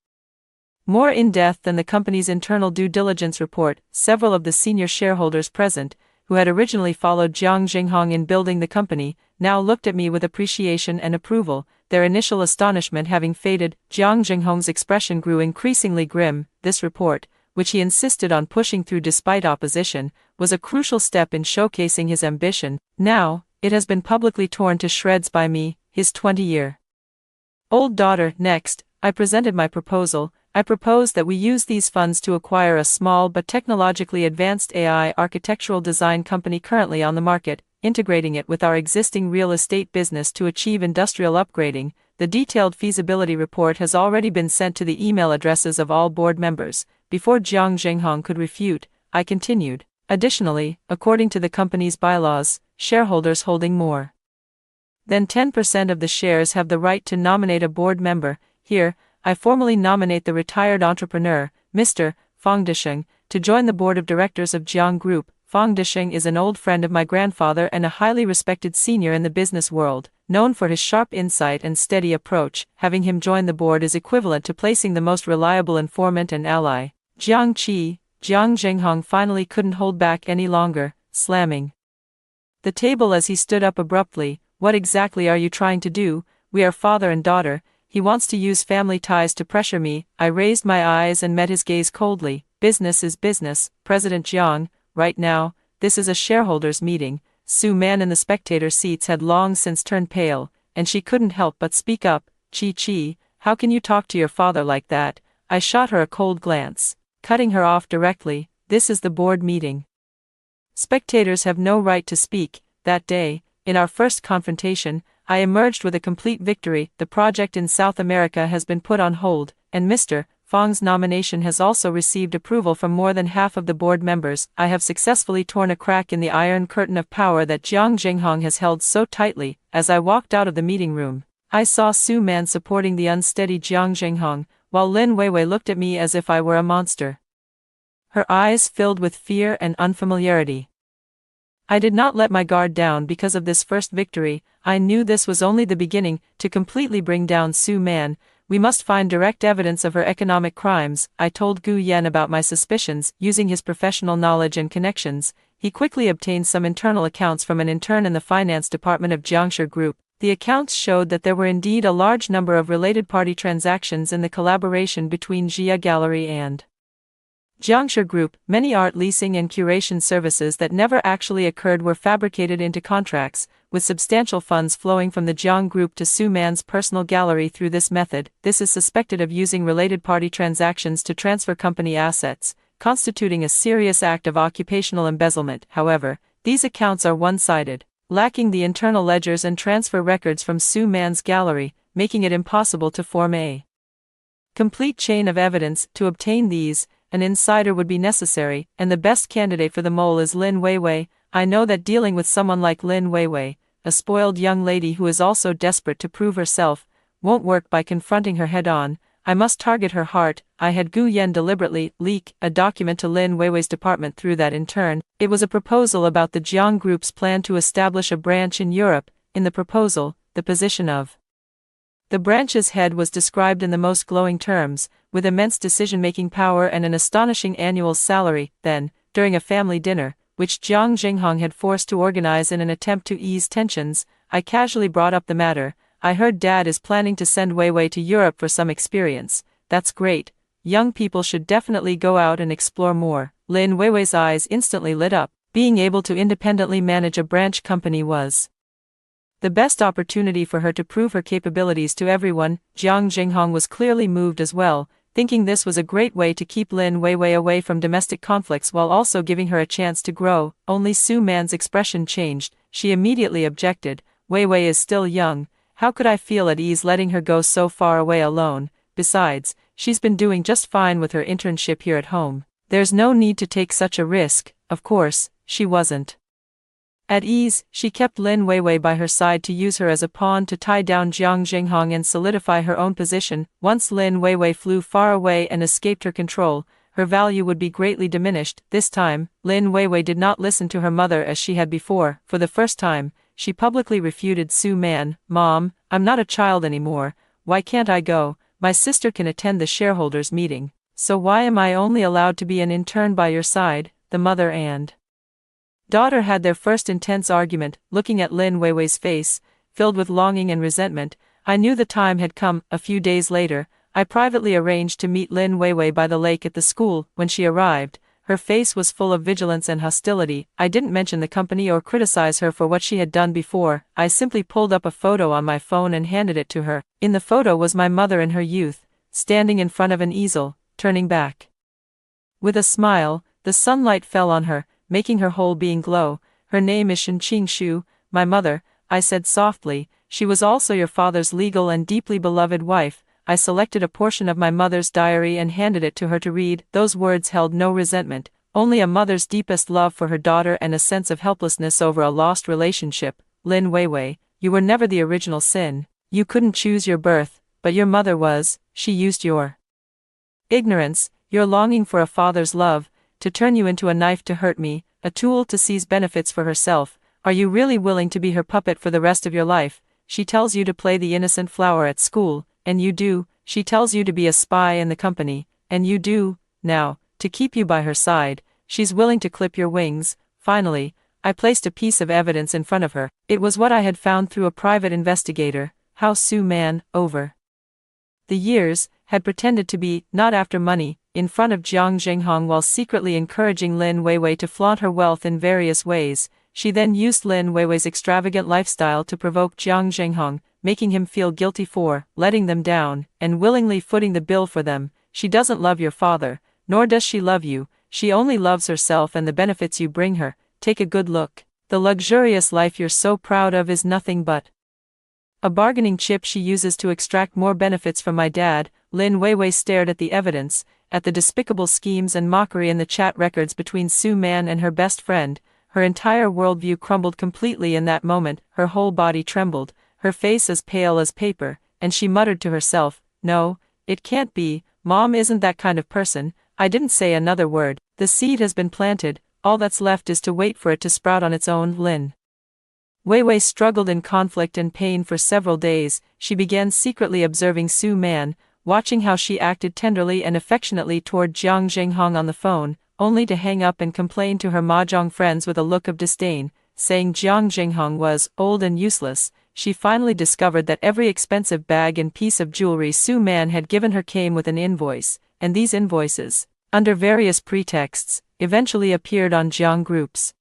more in-depth than the company's internal due diligence report. Several of the senior shareholders present, who had originally followed Jiang Jinghong in building the company, now looked at me with appreciation and approval, their initial astonishment having faded. Jiang Jinghong's expression grew increasingly grim. This report, which he insisted on pushing through despite opposition, was a crucial step in showcasing his ambition. Now, it has been publicly torn to shreds by me, his 20-year-old daughter. Next, I presented my proposal. I propose that we use these funds to acquire a small but technologically advanced AI architectural design company currently on the market, integrating it with our existing real estate business to achieve industrial upgrading. The detailed feasibility report has already been sent to the email addresses of all board members. Before Jiang Jinghong could refute, I continued. Additionally, according to the company's bylaws, shareholders holding more than 10% of the shares have the right to nominate a board member. Here, I formally nominate the retired entrepreneur, Mr. Fang Disheng, to join the board of directors of Jiang Group. Fang Disheng is an old friend of my grandfather and a highly respected senior in the business world, known for his sharp insight and steady approach. Having him join the board is equivalent to placing the most reliable informant and ally. Jiang Qi. Jiang Jinghong finally couldn't hold back any longer, slamming the table as he stood up abruptly. What exactly are you trying to do? We are father and daughter. He wants to use family ties to pressure me. I raised my eyes and met his gaze coldly. Business is business, President Jiang. Right now, this is a shareholders' meeting. Su Man in the spectator seats had long since turned pale, and she couldn't help but speak up. Chi, how can you talk to your father like that? I shot her a cold glance, cutting her off directly. This is the board meeting. Spectators have no right to speak. That day, in our first confrontation, I emerged with a complete victory. The project in South America has been put on hold, and Mr. Fang's nomination has also received approval from more than half of the board members. I have successfully torn a crack in the iron curtain of power that Jiang Jinghong has held so tightly. As I walked out of the meeting room, I saw Su Man supporting the unsteady Jiang Jinghong, while Lin Weiwei looked at me as if I were a monster. Her eyes filled with fear and unfamiliarity. I did not let my guard down because of this first victory. I knew this was only the beginning. To completely bring down Su Man, we must find direct evidence of her economic crimes. I told Gu Yan about my suspicions. Using his professional knowledge and connections, he quickly obtained some internal accounts from an intern in the finance department of Jiangshi Group. The accounts showed that there were indeed a large number of related party transactions in the collaboration between Jia Gallery and Jiangshi Group. Many art leasing and curation services that never actually occurred were fabricated into contracts, with substantial funds flowing from the Jiang Group to Su Man's personal gallery through this method. This is suspected of using related party transactions to transfer company assets, constituting a serious act of occupational embezzlement. However, these accounts are one-sided. lacking the internal ledgers and transfer records from Su Man's gallery, making it impossible to form a complete chain of evidence. To obtain these, an insider would be necessary, and the best candidate for the mole is Lin Weiwei. I know that dealing with someone like Lin Weiwei, a spoiled young lady who is also desperate to prove herself, won't work by confronting her head-on. I must target her heart. I had Gu Yen deliberately leak a document to Lin Weiwei's department through that in turn. It was a proposal about the Jiang Group's plan to establish a branch in Europe. In the proposal, the position of the branch's head was described in the most glowing terms, with immense decision-making power and an astonishing annual salary. Then, during a family dinner, which Jiang Jinghong had forced to organize in an attempt to ease tensions, I casually brought up the matter. I heard Dad is planning to send Weiwei to Europe for some experience. That's great. Young people should definitely go out and explore more. Lin Weiwei's eyes instantly lit up. Being able to independently manage a branch company was the best opportunity for her to prove her capabilities to everyone. Jiang Jinghong was clearly moved as well, thinking this was a great way to keep Lin Weiwei away from domestic conflicts while also giving her a chance to grow. Only Su Man's expression changed. She immediately objected. Weiwei is still young. How could I feel at ease letting her go so far away alone? Besides, she's been doing just fine with her internship here at home. There's no need to take such a risk. Of course, she wasn't at ease. She kept Lin Weiwei by her side to use her as a pawn to tie down Jiang Jinghong and solidify her own position. Once Lin Weiwei flew far away and escaped her control, her value would be greatly diminished. This time, Lin Weiwei did not listen to her mother as she had before. For the first time, she publicly refuted Su Man. Mom, I'm not a child anymore. Why can't I go? My sister can attend the shareholders' meeting. So why am I only allowed to be an intern by your side? The mother and daughter had their first intense argument. Looking at Lin Weiwei's face, filled with longing and resentment, I knew the time had come. A few days later, I privately arranged to meet Lin Weiwei by the lake at the school. When she arrived, her face was full of vigilance and hostility. I didn't mention the company or criticize her for what she had done before. I simply pulled up a photo on my phone and handed it to her. In the photo was my mother in her youth, standing in front of an easel, turning back. With a smile, the sunlight fell on her, making her whole being glow. Her name is Shenqing Shu, my mother, I said softly. She was also your father's legal and deeply beloved wife. I selected a portion of my mother's diary and handed it to her to read. Those words held no resentment, only a mother's deepest love for her daughter and a sense of helplessness over a lost relationship. Lin Weiwei, you were never the original sin. You couldn't choose your birth, but your mother was. She used your ignorance, your longing for a father's love, to turn you into a knife to hurt me, a tool to seize benefits for herself. Are you really willing to be her puppet for the rest of your life? She tells you to play the innocent flower at school, and you do. She tells you to be a spy in the company, and you do. Now, to keep you by her side, she's willing to clip your wings. Finally, I placed a piece of evidence in front of her. It was what I had found through a private investigator, how Su Man, over the years, had pretended to be, not after money, in front of Jiang Jinghong while secretly encouraging Lin Weiwei to flaunt her wealth in various ways. She then used Lin Weiwei's extravagant lifestyle to provoke Jiang Jinghong, making him feel guilty for letting them down, and willingly footing the bill for them. She doesn't love your father, nor does she love you. She only loves herself and the benefits you bring her. Take a good look. The luxurious life you're so proud of is nothing but a bargaining chip she uses to extract more benefits from my dad. Lin Weiwei stared at the evidence, at the despicable schemes and mockery in the chat records between Su Man and her best friend. Her entire worldview crumbled completely in that moment. Her whole body trembled, her face as pale as paper, and she muttered to herself, "No, it can't be. Mom isn't that kind of person." I didn't say another word. The seed has been planted, all that's left is to wait for it to sprout on its own. Lin Weiwei struggled in conflict and pain for several days. She began secretly observing Su Man, watching how she acted tenderly and affectionately toward Jiang Jinghong on the phone, only to hang up and complain to her mahjong friends with a look of disdain, saying Jiang Jinghong was old and useless. She finally discovered that every expensive bag and piece of jewelry Su Man had given her came with an invoice, and these invoices, under various pretexts, eventually appeared on Jiang Group's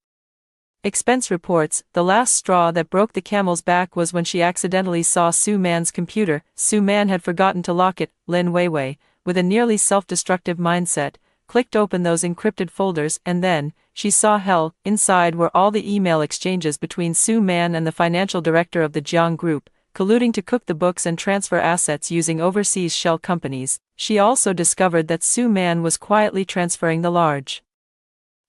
expense reports. The last straw that broke the camel's back was when she accidentally saw Su Man's computer. Su Man had forgotten to lock it. Lin Weiwei, with a nearly self-destructive mindset, clicked open those encrypted folders, and then, she saw hell. Inside were all the email exchanges between Su Man and the financial director of the Jiang Group, colluding to cook the books and transfer assets using overseas shell companies. She also discovered that Su Man was quietly transferring the large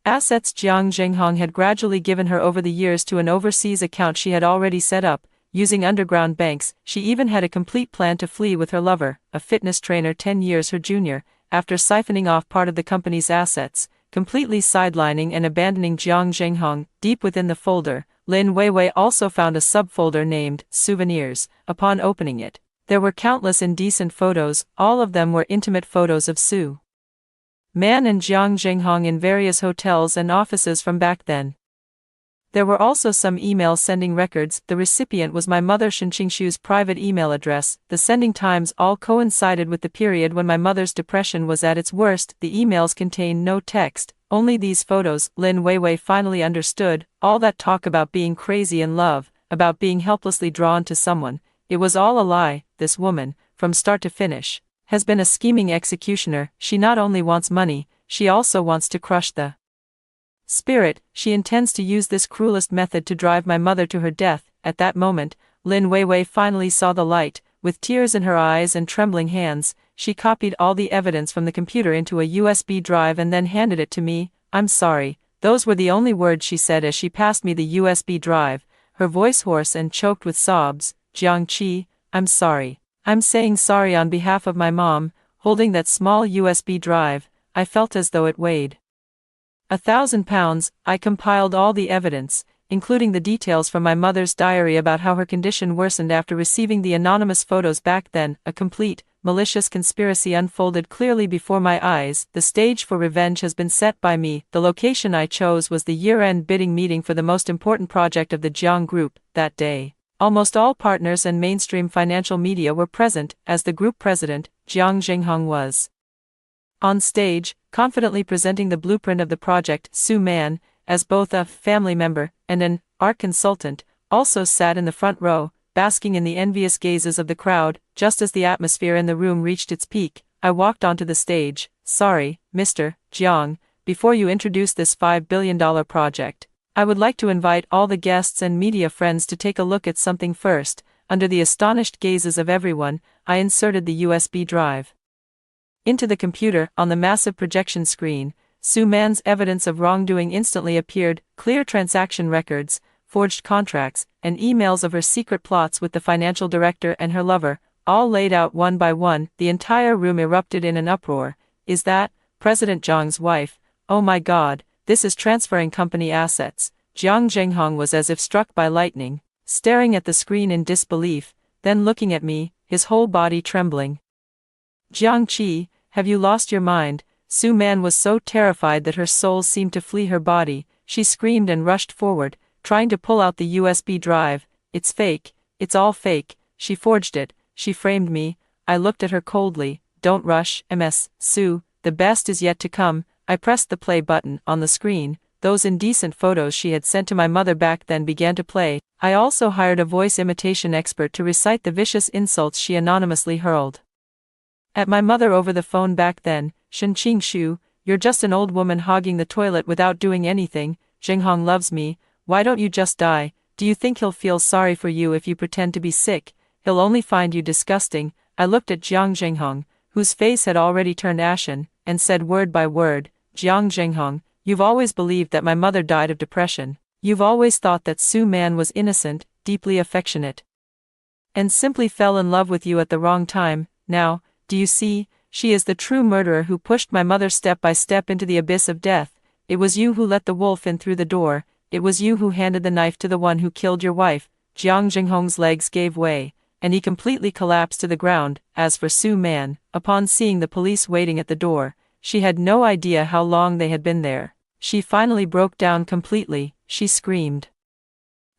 assets Jiang Zhenghong had gradually given her over the years to an overseas account she had already set up, using underground banks. She even had a complete plan to flee with her lover, a fitness trainer 10 years her junior, after siphoning off part of the company's assets, completely sidelining and abandoning Jiang Zhenghong. Deep within the folder, Lin Weiwei also found a subfolder named Souvenirs. Upon opening it, there were countless indecent photos. All of them were intimate photos of Su Man and Jiang Zhenghong in various hotels and offices from back then. There were also some email sending records. The recipient was my mother Shen Qingshu's private email address. The sending times all coincided with the period when my mother's depression was at its worst. The emails contained no text, only these photos. Lin Weiwei finally understood. All that talk about being crazy in love, about being helplessly drawn to someone, it was all a lie. This woman, from start to finish, has been a scheming executioner. She not only wants money, she also wants to crush the spirit. She intends to use this cruelest method to drive my mother to her death. At that moment, Lin Weiwei finally saw the light. With tears in her eyes and trembling hands, she copied all the evidence from the computer into a USB drive and then handed it to me. "I'm sorry." Those were the only words she said as she passed me the USB drive, her voice hoarse and choked with sobs. "Jiang Qi, I'm sorry. I'm saying sorry on behalf of my mom." Holding that small USB drive, I felt as though it weighed 1,000 pounds. I compiled all the evidence, including the details from my mother's diary about how her condition worsened after receiving the anonymous photos. Back then, a complete, malicious conspiracy unfolded clearly before my eyes. The stage for revenge has been set by me. The location I chose was the year-end bidding meeting for the most important project of the Jiang Group. That day, almost all partners and mainstream financial media were present, as the group president, Jiang Zhenghong, was on stage, confidently presenting the blueprint of the project. Su Man, as both a family member and an art consultant, also sat in the front row, basking in the envious gazes of the crowd. Just as the atmosphere in the room reached its peak, I walked onto the stage. "Sorry, Mr. Jiang, before you introduce this $5 billion project, I would like to invite all the guests and media friends to take a look at something first." Under the astonished gazes of everyone, I inserted the USB drive into the computer. On the massive projection screen, Su Man's evidence of wrongdoing instantly appeared: clear transaction records, forged contracts, and emails of her secret plots with the financial director and her lover, all laid out one by one. The entire room erupted in an uproar. "Is that President Zhang's wife? Oh my God, this is transferring company assets." Jiang Zhenghong was as if struck by lightning, staring at the screen in disbelief, then looking at me, his whole body trembling. "Jiang Qi, have you lost your mind?" Su Man was so terrified that her soul seemed to flee her body. She screamed and rushed forward, trying to pull out the USB drive. "It's fake. It's all fake. She forged it. She framed me." I looked at her coldly. "Don't rush, Ms. Su. The best is yet to come." I pressed the play button on the screen. Those indecent photos she had sent to my mother back then began to play. I also hired a voice imitation expert to recite the vicious insults she anonymously hurled at my mother over the phone back then. "Shen Qingshu, you're just an old woman hogging the toilet without doing anything. Zhenghong loves me. Why don't you just die? Do you think he'll feel sorry for you if you pretend to be sick? He'll only find you disgusting." I looked at Jiang Zhenghong, whose face had already turned ashen, and said word by word, "Jiang Zhenghong, you've always believed that my mother died of depression. You've always thought that Su Man was innocent, deeply affectionate, and simply fell in love with you at the wrong time. Now, do you see? She is the true murderer who pushed my mother step by step into the abyss of death. It was you who let the wolf in through the door. It was you who handed the knife to the one who killed your wife." Jiang Zhenghong's legs gave way, and he completely collapsed to the ground. As for Su Man, upon seeing the police waiting at the door, she had no idea how long they had been there. She finally broke down completely. She screamed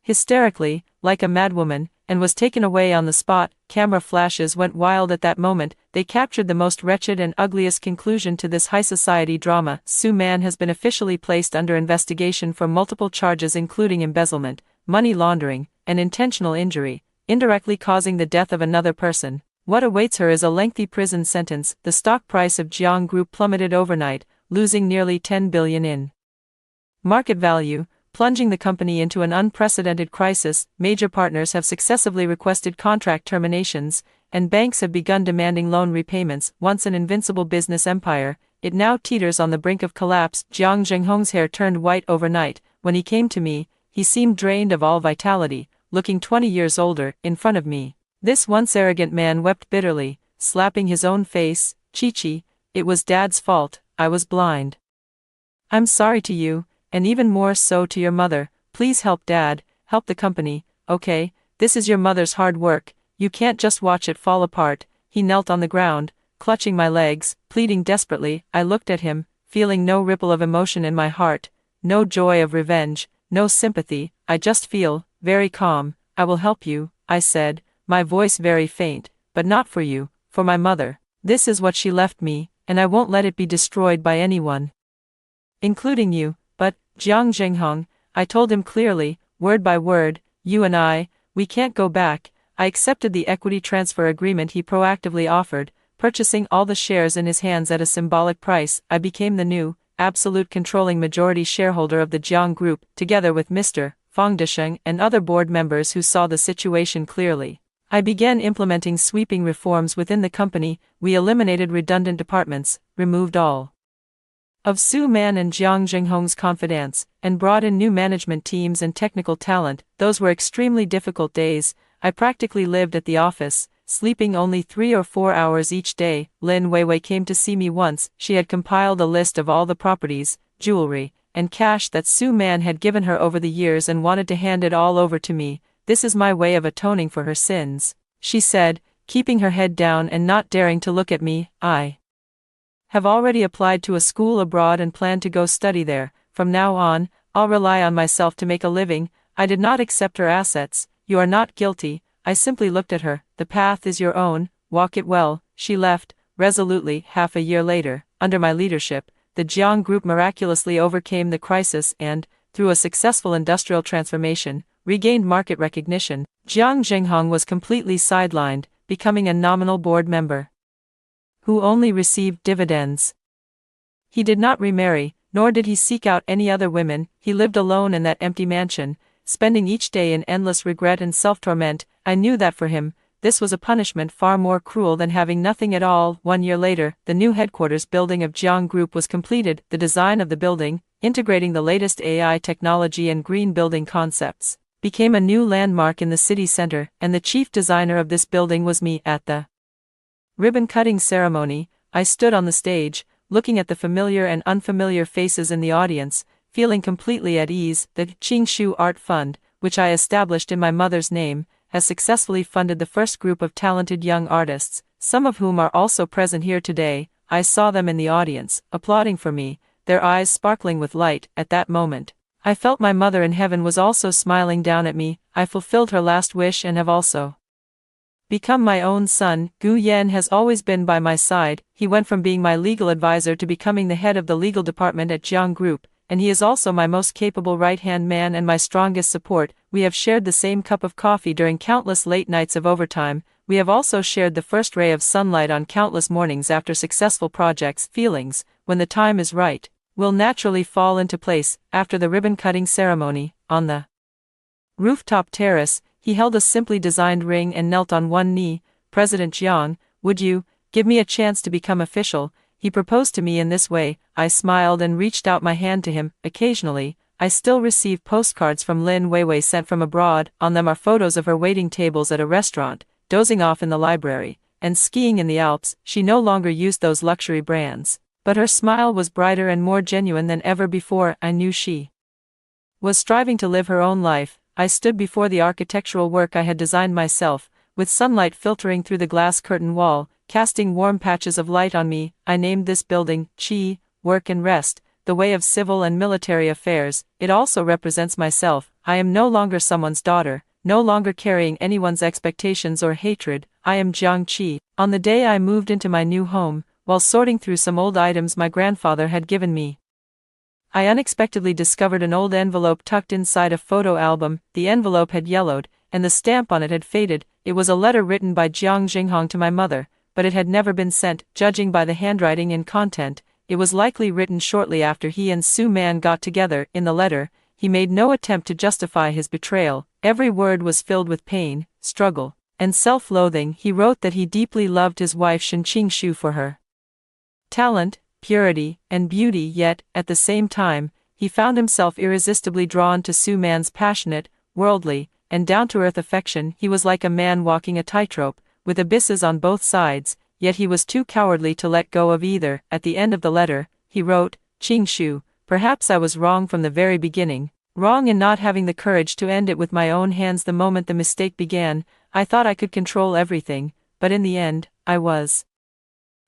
hysterically, like a madwoman, and was taken away on the spot. Camera flashes went wild at that moment. They captured the most wretched and ugliest conclusion to this high society drama. Su Man has been officially placed under investigation for multiple charges including embezzlement, money laundering, and intentional injury, indirectly causing the death of another person. What awaits her is a lengthy prison sentence. The stock price of Jiang Group plummeted overnight, losing nearly 10 billion in market value, plunging the company into an unprecedented crisis. Major partners have successively requested contract terminations, and banks have begun demanding loan repayments. Once an invincible business empire, it now teeters on the brink of collapse. Jiang Zhenghong's hair turned white overnight. When he came to me, he seemed drained of all vitality, looking 20 years older. In front of me, this once arrogant man wept bitterly, slapping his own face. Chi-Chi, it was Dad's fault, I was blind. I'm sorry to you, and even more so to your mother. Please help Dad, help the company, okay? This is your mother's hard work, you can't just watch it fall apart. He knelt on the ground, clutching my legs, pleading desperately. I looked at him, feeling no ripple of emotion in my heart, no joy of revenge, no sympathy. I just feel very calm. I will help you, I said, my voice very faint, but not for you, for my mother. This is what she left me, and I won't let it be destroyed by anyone, including you. But, Jiang Zhenghong, I told him clearly, word by word, you and I, we can't go back. I accepted the equity transfer agreement he proactively offered, purchasing all the shares in his hands at a symbolic price. I became the new, absolute controlling majority shareholder of the Jiang Group, together with Mr. Fang Desheng and other board members who saw the situation clearly. I began implementing sweeping reforms within the company. We eliminated redundant departments, removed all of Su Man and Jiang Zhenghong's confidants, and brought in new management teams and technical talent. Those were extremely difficult days. I practically lived at the office, sleeping only 3 or 4 hours each day. Lin Weiwei came to see me once. She had compiled a list of all the properties, jewelry, and cash that Su Man had given her over the years and wanted to hand it all over to me. This is my way of atoning for her sins, she said, keeping her head down and not daring to look at me. I have already applied to a school abroad and plan to go study there. From now on, I'll rely on myself to make a living. I did not accept her assets. You are not guilty. I simply looked at her. The path is your own, walk it well. She left, resolutely. Half a year later, under my leadership, the Jiang Group miraculously overcame the crisis and, through a successful industrial transformation, regained market recognition. Jiang Zhenghong was completely sidelined, becoming a nominal board member who only received dividends. He did not remarry, nor did he seek out any other women. He lived alone in that empty mansion, spending each day in endless regret and self-torment. I knew that for him, this was a punishment far more cruel than having nothing at all. 1 year later, the new headquarters building of Jiang Group was completed. The design of the building, integrating the latest AI technology and green building concepts, became a new landmark in the city center, and the chief designer of this building was me. At the ribbon-cutting ceremony, I stood on the stage, looking at the familiar and unfamiliar faces in the audience, feeling completely at ease. The Qingshu Art Fund, which I established in my mother's name, has successfully funded the first group of talented young artists, some of whom are also present here today. I saw them in the audience, applauding for me, their eyes sparkling with light. At that moment, I felt my mother in heaven was also smiling down at me. I fulfilled her last wish and have also become my own son. Gu Yan has always been by my side. He went from being my legal advisor to becoming the head of the legal department at Jiang Group, and he is also my most capable right-hand man and my strongest support. We have shared the same cup of coffee during countless late nights of overtime. We have also shared the first ray of sunlight on countless mornings after successful projects. Feelings, when the time is right, will naturally fall into place. After the ribbon-cutting ceremony, on the rooftop terrace, he held a simply designed ring and knelt on one knee. President Jiang, would you give me a chance to become official? He proposed to me in this way. I smiled and reached out my hand to him. Occasionally, I still receive postcards from Lin Weiwei sent from abroad. On them are photos of her waiting tables at a restaurant, dozing off in the library, and skiing in the Alps. She no longer used those luxury brands, but her smile was brighter and more genuine than ever before. I knew she was striving to live her own life. I stood before the architectural work I had designed myself, with sunlight filtering through the glass curtain wall, casting warm patches of light on me. I named this building Qi, Work and Rest, the way of civil and military affairs. It also represents myself. I am no longer someone's daughter, no longer carrying anyone's expectations or hatred. I am Jiang Qi. On the day I moved into my new home, while sorting through some old items my grandfather had given me, I unexpectedly discovered an old envelope tucked inside a photo album. The envelope had yellowed, and the stamp on it had faded. It was a letter written by Jiang Zhenghong to my mother, but it had never been sent. Judging by the handwriting and content, it was likely written shortly after he and Sue Man got together. In the letter, he made no attempt to justify his betrayal. Every word was filled with pain, struggle, and self-loathing. He wrote that he deeply loved his wife Shin Shu for her talent, purity, and beauty, yet, at the same time, he found himself irresistibly drawn to Sue Man's passionate, worldly, and down-to-earth affection. He was like a man walking a tightrope, with abysses on both sides, yet he was too cowardly to let go of either. At the end of the letter, he wrote, Shu, perhaps I was wrong from the very beginning, wrong in not having the courage to end it with my own hands the moment the mistake began. I thought I could control everything, but in the end, I was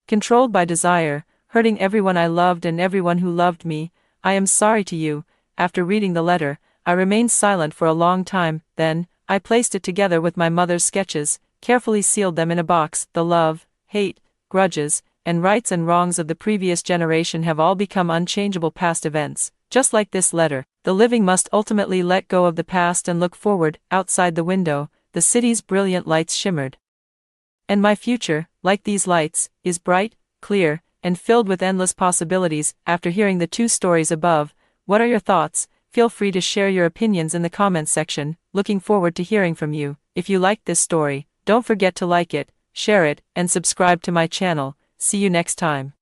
controlled by desire, hurting everyone I loved and everyone who loved me. I am sorry to you. After reading the letter, I remained silent for a long time. Then, I placed it together with my mother's sketches, carefully sealed them in a box. The love, hate, grudges, and rights and wrongs of the previous generation have all become unchangeable past events. Just like this letter, the living must ultimately let go of the past and look forward. Outside the window, the city's brilliant lights shimmered. And my future, like these lights, is bright, clear, and filled with endless possibilities. After hearing the two stories above, what are your thoughts? Feel free to share your opinions in the comments section. Looking forward to hearing from you. If you liked this story, don't forget to like it, share it, and subscribe to my channel. See you next time.